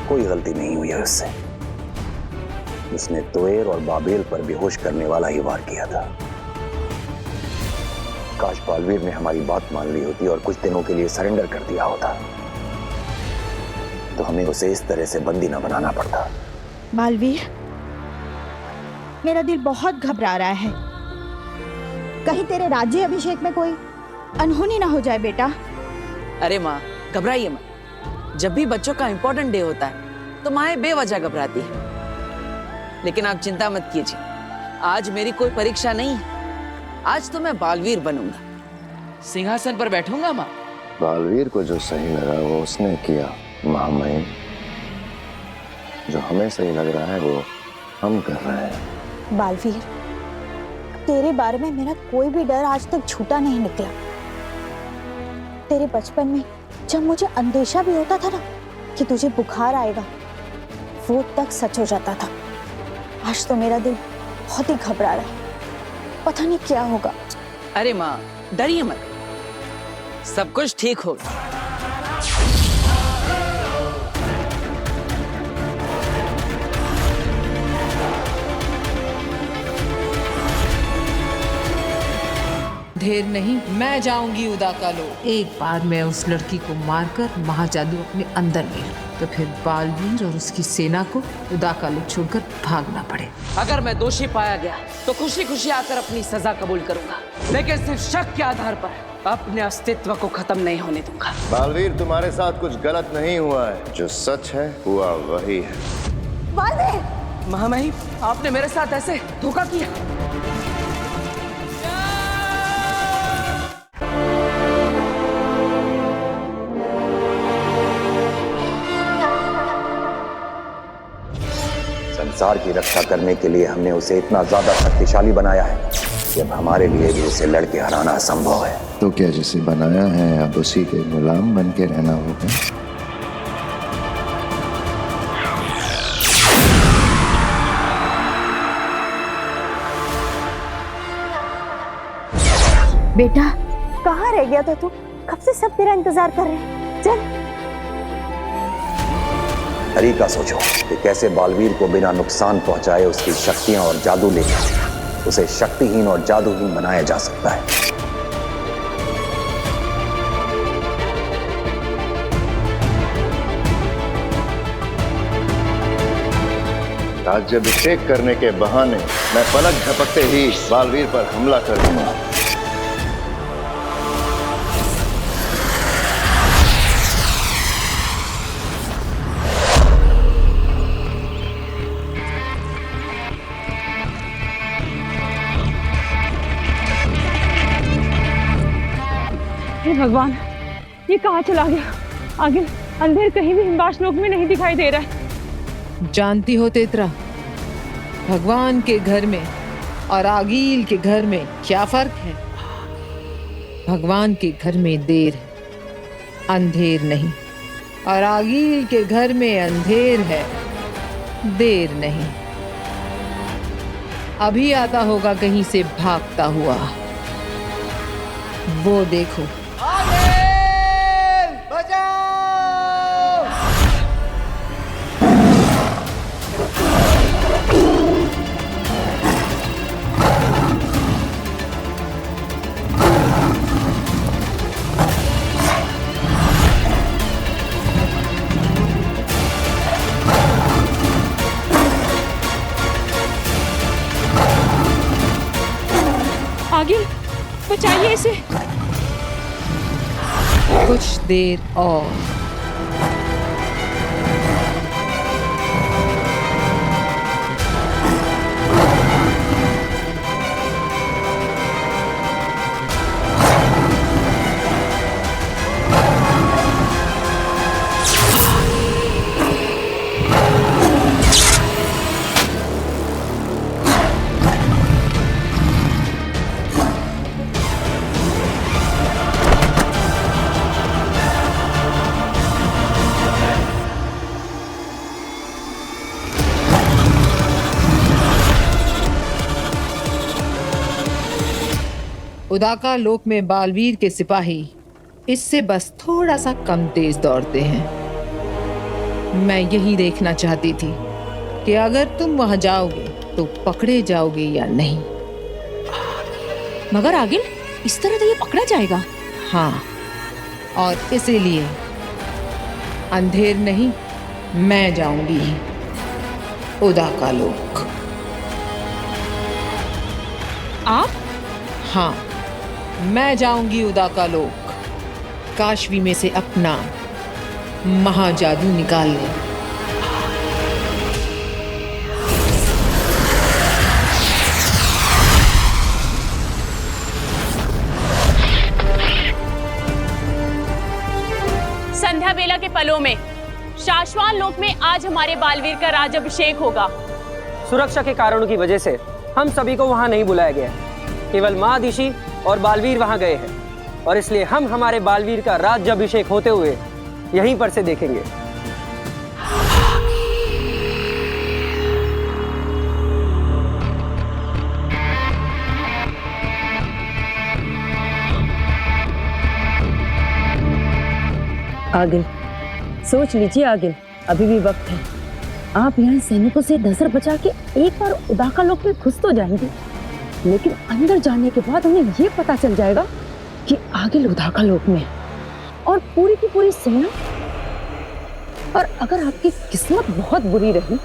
कोई गलती नहीं हुई है उससे। उसने तुवेर और बाबेल पर बेहोश करने वाला ही वार किया था। काश बालवीर ने हमारी बात मान ली होती और कुछ दिनों के लिए सरेंडर कर दिया होता, तो हमें उसे इस तरह से बंदी न बनाना पड़ता। बालवीर, मेरा दिल बहुत घबरा रहा है, कहीं तेरे राज्य अभिषेक में कोई अनहोनी ना हो जाए बेटा। अरे माँ, घबराइए मत। जब भी बच्चों का इंपॉर्टेंट डे होता है तो माएं बेवजह घबराती है, लेकिन आप चिंता मत कीजिए, आज मेरी कोई परीक्षा नहीं है। आज तो मैं बालवीर बनूंगा, सिंहासन पर बैठूंगा माँ। बालवीर को जो सही लगा वो उसने किया महामहिम, जो हमें सही लग रहा है वो हम कर रहे हैं। बालवीर, तेरे बारे में मेरा कोई भी डर आज तक झूठा नहीं निकला। तेरे बचपन में जब मुझे अंदेशा भी होता था ना कि तुझे बुखार आएगा, वो तक सच हो जाता था। आज तो मेरा दिल बहुत ही घबरा रहा है, पता नहीं क्या होगा। अरे माँ, डरिए मत, सब कुछ ठीक होगा। देर नहीं, मैं जाऊंगी उदाका लोक। एक बार मैं उस लड़की को मारकर महाजादू अपने अंदर ले लूं, तो फिर बालवीर और उसकी सेना को उदाका लोक छोड़कर भागना पड़े। अगर मैं दोषी पाया गया तो खुशी खुशी आकर अपनी सजा कबूल करूंगा, लेकिन सिर्फ शक के आधार पर अपने अस्तित्व को खत्म नहीं होने दूंगा। बालवीर, तुम्हारे साथ कुछ गलत नहीं हुआ है, जो सच है हुआ वही है। बालवीर! महामहिम, आपने मेरे साथ ऐसे धोखा किया। संसार की रक्षा करने के लिए हमने उसे इतना ज्यादा शक्तिशाली बनाया है कि अब हमारे लिए भी उसे लड़के हराना असंभव है। तो क्या जिसे बनाया है अब उसी के गुलाम बन के रहना होगा? बेटा, कहाँ रह गया था तू? कब से सब तेरा इंतजार कर रहे हैं। चल। तरीका सोचो कि कैसे बालवीर को बिना नुकसान पहुंचाए उसकी शक्तियां और जादू लेकर उसे शक्तिहीन और जादूहीन बनाया जा सकता है। राज्याभिषेक करने के बहाने मैं पलक झपकते ही बालवीर पर हमला कर दूंगा। हे भगवान, ये कहाँ चला गया? आगे अंधेर कहीं भी हिमवास लोक में नहीं दिखाई दे रहा है। जानती हो तेतरा, भगवान के घर में और आगील के घर में क्या फर्क है? भगवान के घर में देर है, अंधेर नहीं, और आगील के घर में अंधेर है, देर नहीं। अभी आता होगा कहीं से भागता हुआ, वो देखो। आगे बचाइए इसे। कुछ देर और। उदाका लोक में बालवीर के सिपाही इससे बस थोड़ा सा कम तेज दौड़ते हैं। मैं यही देखना चाहती थी कि अगर तुम वहां जाओगे तो पकड़े जाओगे या नहीं। मगर आगिल, इस तरह तो ये पकड़ा जाएगा। हाँ, और इसीलिए अंधेर नहीं, मैं जाऊंगी उदाका लोक। आप? हाँ, मैं जाऊंगी उदाका लोक, काशवी में से अपना महाजादू निकालने। संध्या बेला के पलों में शाश्वाल लोक में आज हमारे बालवीर का राज्याभिषेक होगा। सुरक्षा के कारणों की वजह से हम सभी को वहां नहीं बुलाया गया है। केवल महादिशी और बालवीर वहां गए हैं, और इसलिए हम हमारे बालवीर का राज्याभिषेक होते हुए यहीं पर से देखेंगे। आगिल, सोच लीजिए आगिल, अभी भी वक्त है। आप यहाँ सैनिकों से नजर बचा के एक बार उदाका लोक में घुस तो जाएंगे, लेकिन अंदर जाने के बाद हमें ये पता चल जाएगा कि आगिल उदाका लोक में और पूरी की पूरी सेना। और अगर आपकी किस्मत बहुत बुरी रही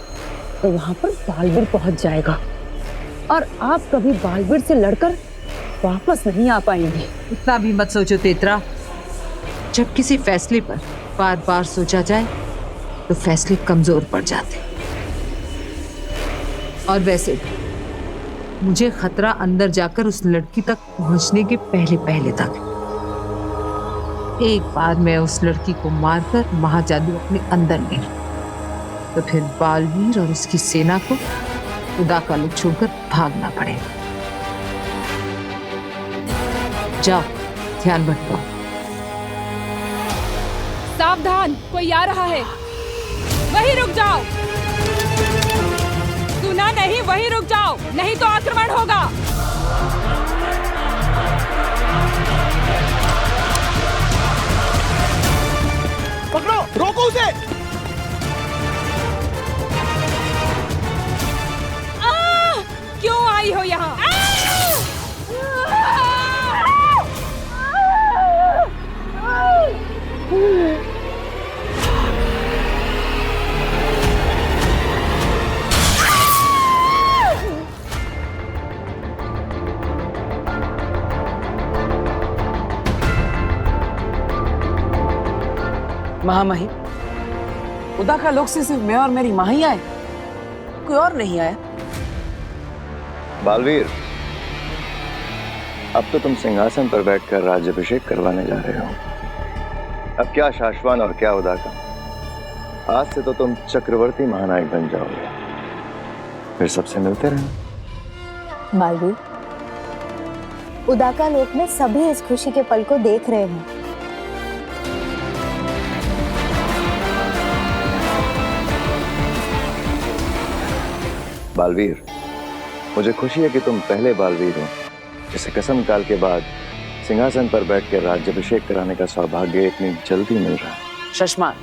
तो वहां पर बालवीर पहुंच जाएगा और आप कभी बालवीर से लड़कर वापस नहीं आ पाएंगे। इतना भी मत सोचो तेतरा। जब किसी फैसले पर बार बार सोचा जाए तो फैसले कमजोर पड़ जाते। और वैसे मुझे खतरा अंदर जाकर उस लड़की तक पहुंचने के पहले पहले था। एक बार मैं उस लड़की को मारकर महाजादू अपने अंदर ले लूं, तो फिर बालवीर और उसकी सेना को उदाका लोक छोड़कर भागना पड़ेगा। जाओ, ध्यान भटकाओ। सावधान, कोई आ रहा है। वहीं रुक जाओ। सुना नहीं? वहीं रुक जाओ, नहीं तो आक्रमण होगा। पकड़ो, रोको उसे। महामहिम, उदाका लोक से सिर्फ मैं और मेरी माँ ही आए, कोई और नहीं आया। बालवीर, अब तो तुम सिंहासन पर बैठकर राज्याभिषेक करवाने जा रहे हो। अब क्या शाश्वान और क्या उदाका, आज से तो तुम चक्रवर्ती महानायक बन जाओगे। फिर सबसे मिलते रहना। बालवीर, उदाका लोक में सभी इस खुशी के पल को देख रहे हैं। बालवीर, मुझे खुशी है कि तुम पहले बालवीर हो जिसे कसम काल के बाद सिंहासन पर बैठकर राज्याभिषेक कराने का सौभाग्य इतनी जल्दी मिल रहा है। शशमान,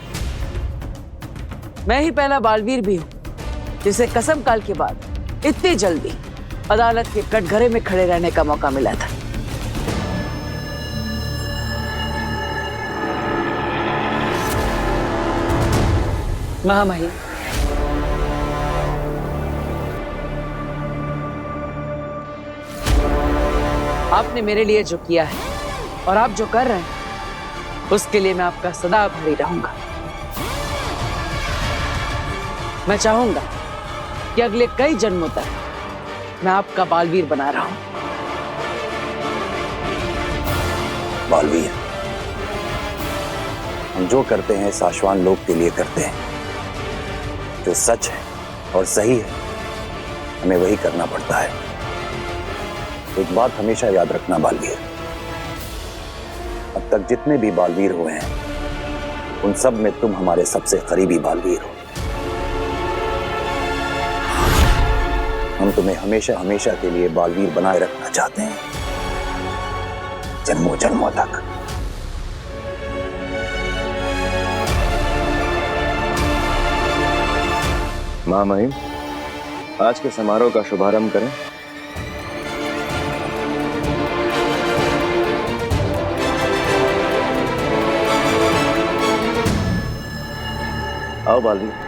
मैं ही पहला बालवीर भी हूँ जिसे कसम काल के बाद इतनी जल्दी अदालत के कटघरे में खड़े रहने का मौका मिला था। महामहिम, आपने मेरे लिए जो किया है और आप जो कर रहे हैं उसके लिए मैं आपका सदा आभारी रहूंगा। मैं चाहूंगा कि अगले कई जन्मों तक मैं आपका बालवीर बना रहा हूं। बालवीर, हम जो करते हैं शाश्वान लोक के लिए करते हैं। जो सच है और सही है हमें वही करना पड़ता है। एक बात हमेशा याद रखना बालवीर, अब तक जितने भी बालवीर हुए हैं उन सब में तुम हमारे सबसे करीबी बालवीर हो। हम तुम्हें हमेशा हमेशा के लिए बालवीर बनाए रखना चाहते हैं, जन्मों जन्मों तक। महामहिम, आज के समारोह का शुभारंभ करें। आओ बालवीर।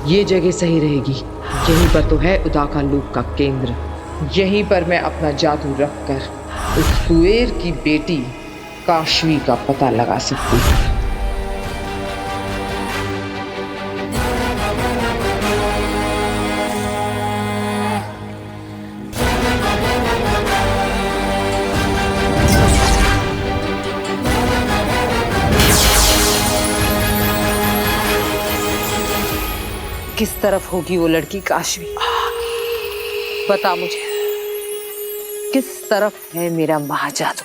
ये जगह सही रहेगी। यहीं पर तो है उदाका लोक का केंद्र। यहीं पर मैं अपना जादू रखकर उस कुएर की बेटी काशवी का पता लगा सकती हूँ। किस तरफ होगी वो लड़की काशवी? बता मुझे, किस तरफ है मेरा महाजादू?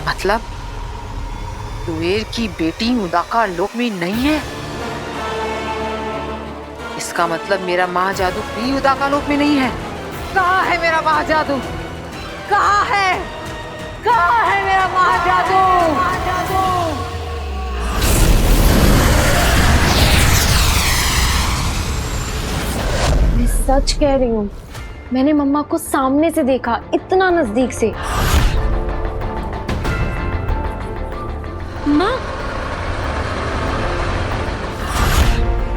मतलब कुबेर की बेटी उदाका लोक में नहीं है। इसका मतलब मेरा महाजादू भी उदाका लोक में नहीं है। कहाँ है मेरा महाजादू? कहाँ है? कहाँ है मेरा महाजादू? मैं सच कह रही हूँ, मैंने मम्मा को सामने से देखा, इतना नजदीक से। माँ,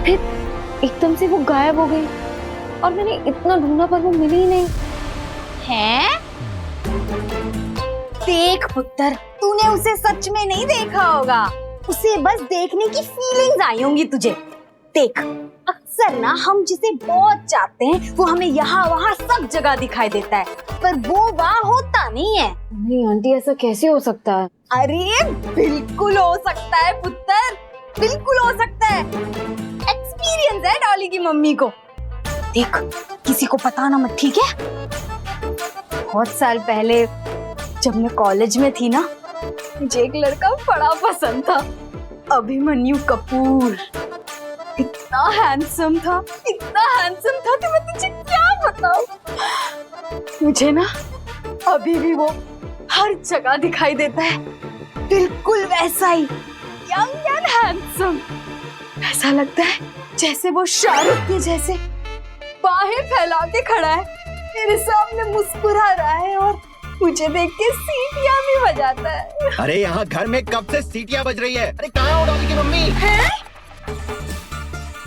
फिर एकदम से वो गायब हो गई और मैंने इतना ढूंढा पर वो मिली ही नहीं। हैं? देख पुत्र, तूने उसे सच में नहीं देखा होगा, उसे बस देखने की फीलिंग्स आई होंगी तुझे। देख, अक्सर ना हम जिसे बहुत चाहते हैं वो हमें यहाँ वहाँ सब जगह दिखाई देता है, पर वो वहाँ होता नहीं है। नहीं आंटी, ऐसा कैसे हो सकता है? अरे बिल्कुल हो सकता है पुत्र, बिल्कुल हो सकता है। एक्सपीरियंस है डॉली की मम्मी को। देख, किसी को बताना मत, ठीक है? बहुत साल पहले जब मैं कॉलेज में थी ना, मुझे एक लड़का बड़ा पसंद था, अभिमन्यु कपूर। इतना हैंडसम था कि मैं तुझे क्या बताऊं। मुझे ना अभी भी वो हर जगह दिखाई देता है, बिल्कुल वैसा ही, यंग एंड हैंडसम। ऐसा लगता है जैसे वो शाहरुख के जैसे बाहें फैला के खड़ा है, मेरे सामने मुस्कुरा रहा है और मुझे देख के सीटियां भी बजाता है। अरे यहाँ घर में कब से सीटियां बज रही है? अरे कहाँ हो डॉली की मम्मी? है?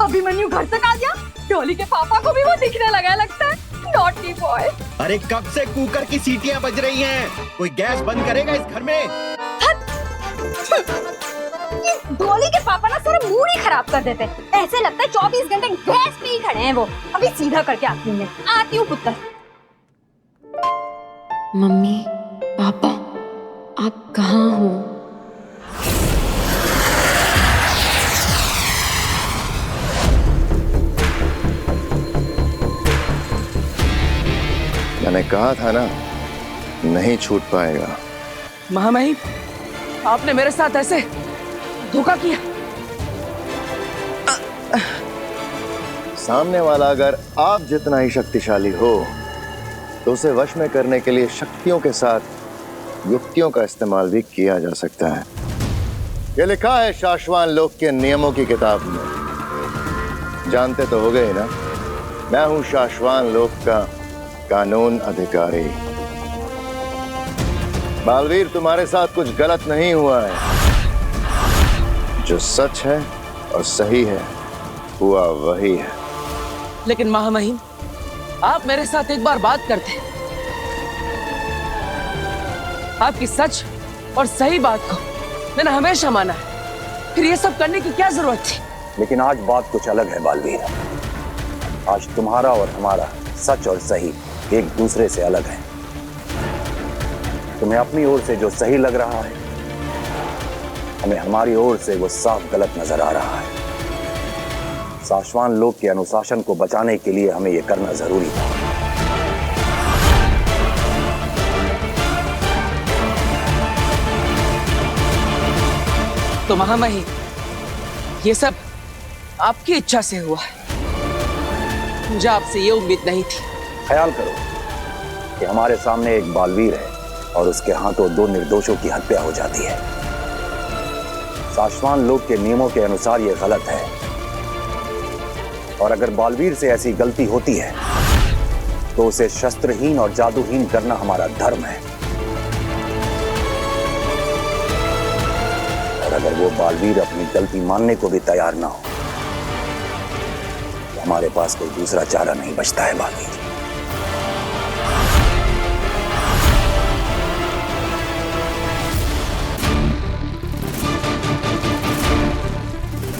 अभिमन्यु घर तक आ गया। डॉली के पापा को भी वो दिखने लगा लगता है। Naughty boy. अरे कब से कुकर की सीटियां बज रही हैं? कोई गैस बंद करेगा इस घर में? ये डॉली के पापा ना सारा मूड ही खराब कर देते हैं। ऐसे लगता है 24 घंटे गैस पे ही खड़े हैं वो। अभी सीधा करके आती हूँ मैं। आती हूँ पुत्र। मम्मी, पापा, आप कहाँ हो? मैंने कहा था ना, नहीं छूट पाएगा। महामहिम, आपने मेरे साथ ऐसे धोखा किया। सामने वाला अगर आप जितना ही शक्तिशाली हो तो उसे वश में करने के लिए शक्तियों के साथ युक्तियों का इस्तेमाल भी किया जा सकता है। यह लिखा है शाश्वान लोक के नियमों की किताब में। जानते तो हो गए ना, मैं हूं शाश्वान लोक का कानून अधिकारी। बालवीर, तुम्हारे साथ कुछ गलत नहीं हुआ है। जो सच है और सही है हुआ वही है। लेकिन महामहिम, आप मेरे साथ एक बार बात करते। आपकी सच और सही बात को मैंने हमेशा माना है, फिर ये सब करने की क्या जरूरत थी? लेकिन आज बात कुछ अलग है बालवीर। आज तुम्हारा और हमारा सच और सही एक दूसरे से अलग है। तुम्हें अपनी ओर से जो सही लग रहा है, हमें हमारी ओर से वो साफ गलत नजर आ रहा है। शाश्वान लोक के अनुशासन को बचाने के लिए हमें यह करना जरूरी था। तो महामहिम, ये सब आपकी इच्छा से हुआ है। मुझे आपसे ये उम्मीद नहीं थी। ख्याल करो कि हमारे सामने एक बालवीर है और उसके हाथों 2 निर्दोषों की हत्या हो जाती है। साशवान लोक के नियमों के अनुसार यह गलत है, और अगर बालवीर से ऐसी गलती होती है तो उसे शस्त्रहीन और जादूहीन करना हमारा धर्म है। और अगर वो बालवीर अपनी गलती मानने को भी तैयार ना हो तो हमारे पास कोई दूसरा चारा नहीं बचता है बालवीर।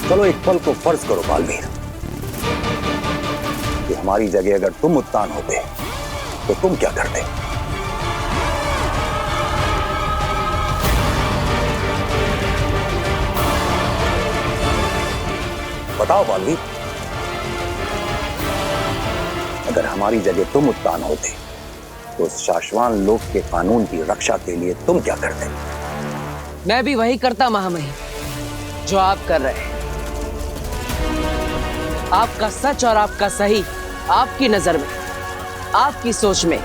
चलो एक पल को फर्ज करो बालवीर कि हमारी जगह अगर तुम उत्तान होते तो तुम क्या करते? बताओ बालवीर, अगर हमारी जगह तुम उत्तान होते तो शाश्वान लोक के कानून की रक्षा के लिए तुम क्या करते? मैं भी वही करता महामहिम जो आप कर रहे हैं। आपका सच और आपका सही आपकी नजर में, आपकी सोच में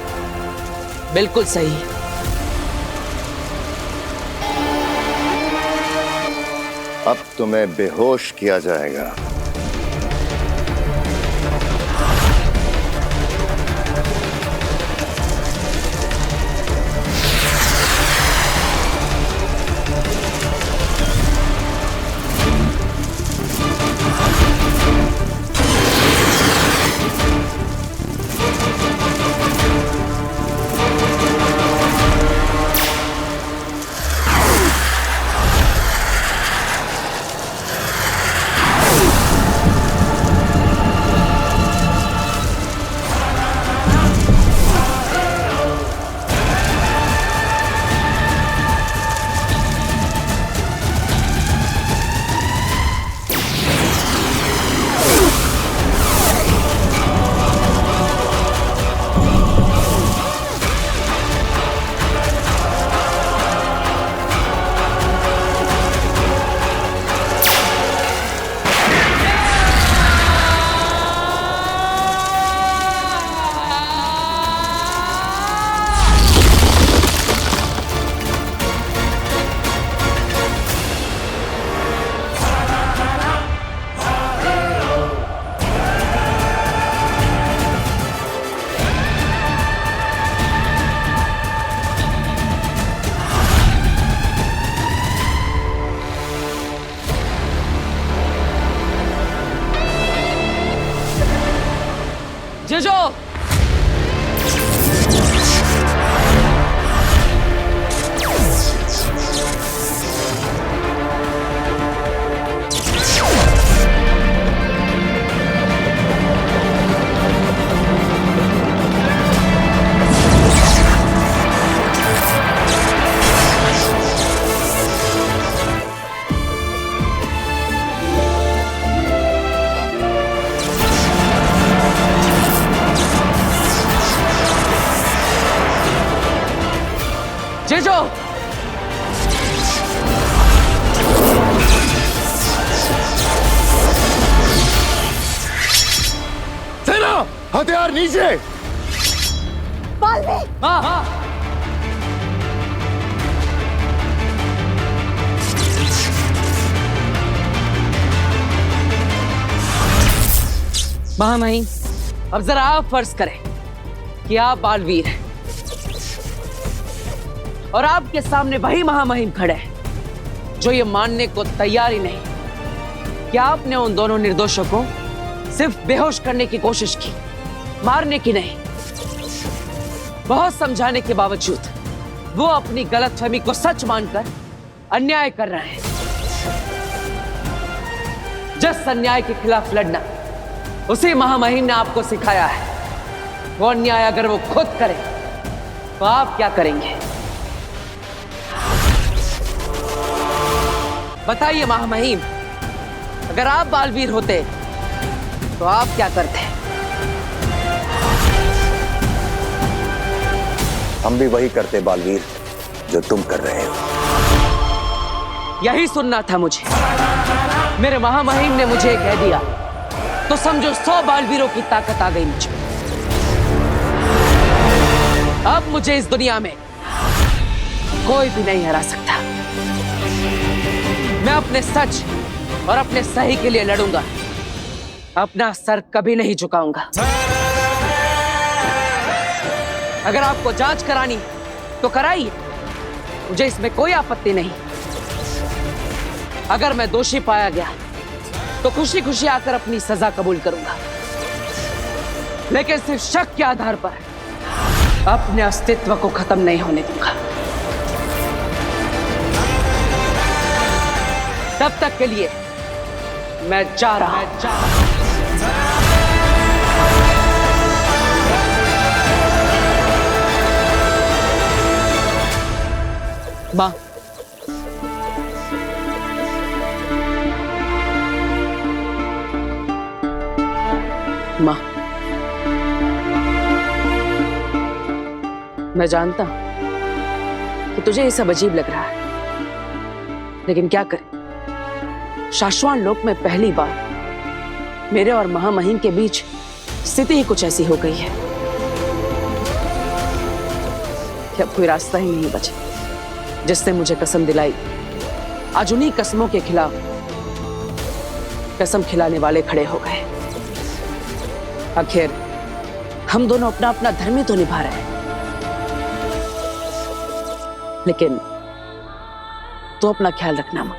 बिल्कुल सही है। अब तुम्हें बेहोश किया जाएगा। जेजो, जेजो, सेना, हथियार नीचे। बालवीर! हाँ हाँ। महामहिम, अब जरा आप फर्ज करें कि आप बालवीर हैं और आपके सामने वही महामहिम खड़े हैं जो ये मानने को तैयार ही नहीं कि आपने उन दोनों निर्दोषों को सिर्फ बेहोश करने की कोशिश की, मारने की नहीं। बहुत समझाने के बावजूद वो अपनी गलतफहमी को सच मानकर अन्याय कर रहे हैं। जिस अन्याय के खिलाफ लड़ना उसी महामहिम ने आपको सिखाया है, वो अन्याय अगर वो खुद करे तो आप क्या करेंगे? बताइए महामहिम, अगर आप बालवीर होते तो आप क्या करते? हम भी वही करते बालवीर जो तुम कर रहे हो। यही सुनना था मुझे। मेरे महामहिम ने मुझे कह दिया तो समझो 100 बालवीरों की ताकत आ गई मुझे। अब मुझे इस दुनिया में कोई भी नहीं हरा सकता। मैं अपने सच और अपने सही के लिए लड़ूंगा, अपना सर कभी नहीं झुकाऊंगा। अगर आपको जांच करानी तो कराइए, मुझे इसमें कोई आपत्ति नहीं। अगर मैं दोषी पाया गया तो खुशी खुशी आकर अपनी सजा कबूल करूंगा, लेकिन सिर्फ शक के आधार पर अपने अस्तित्व को खत्म नहीं होने दूंगा। तब तक के लिए मैं जा रहा हूं। मां, मां, मैं जानता हूं कि तुझे ये सब अजीब लग रहा है, लेकिन क्या करें, शाश्वान लोक में पहली बार मेरे और महामहिम के बीच स्थिति ही कुछ ऐसी हो गई है कि अब कोई रास्ता ही नहीं बचा। जिसने मुझे कसम दिलाई, आज उन्हीं कसमों के खिलाफ कसम खिलाने वाले खड़े हो गए। आखिर हम दोनों अपना अपना धर्म ही तो निभा रहे हैं, लेकिन तो अपना ख्याल रखना मां,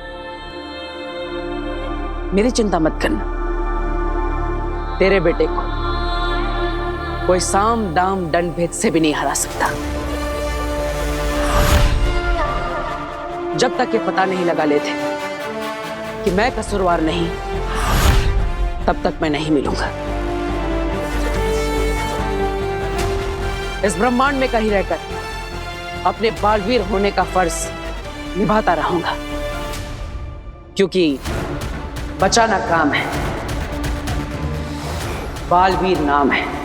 मेरी चिंता मत करना। तेरे बेटे को कोई साम दाम दंड भेद से भी नहीं हरा सकता। जब तक ये पता नहीं लगा लेते कि मैं कसूरवार नहीं, तब तक मैं नहीं मिलूंगा। इस ब्रह्मांड में कहीं रहकर अपने बालवीर होने का फर्ज निभाता रहूंगा, क्योंकि बचाना काम है, बालवीर नाम है।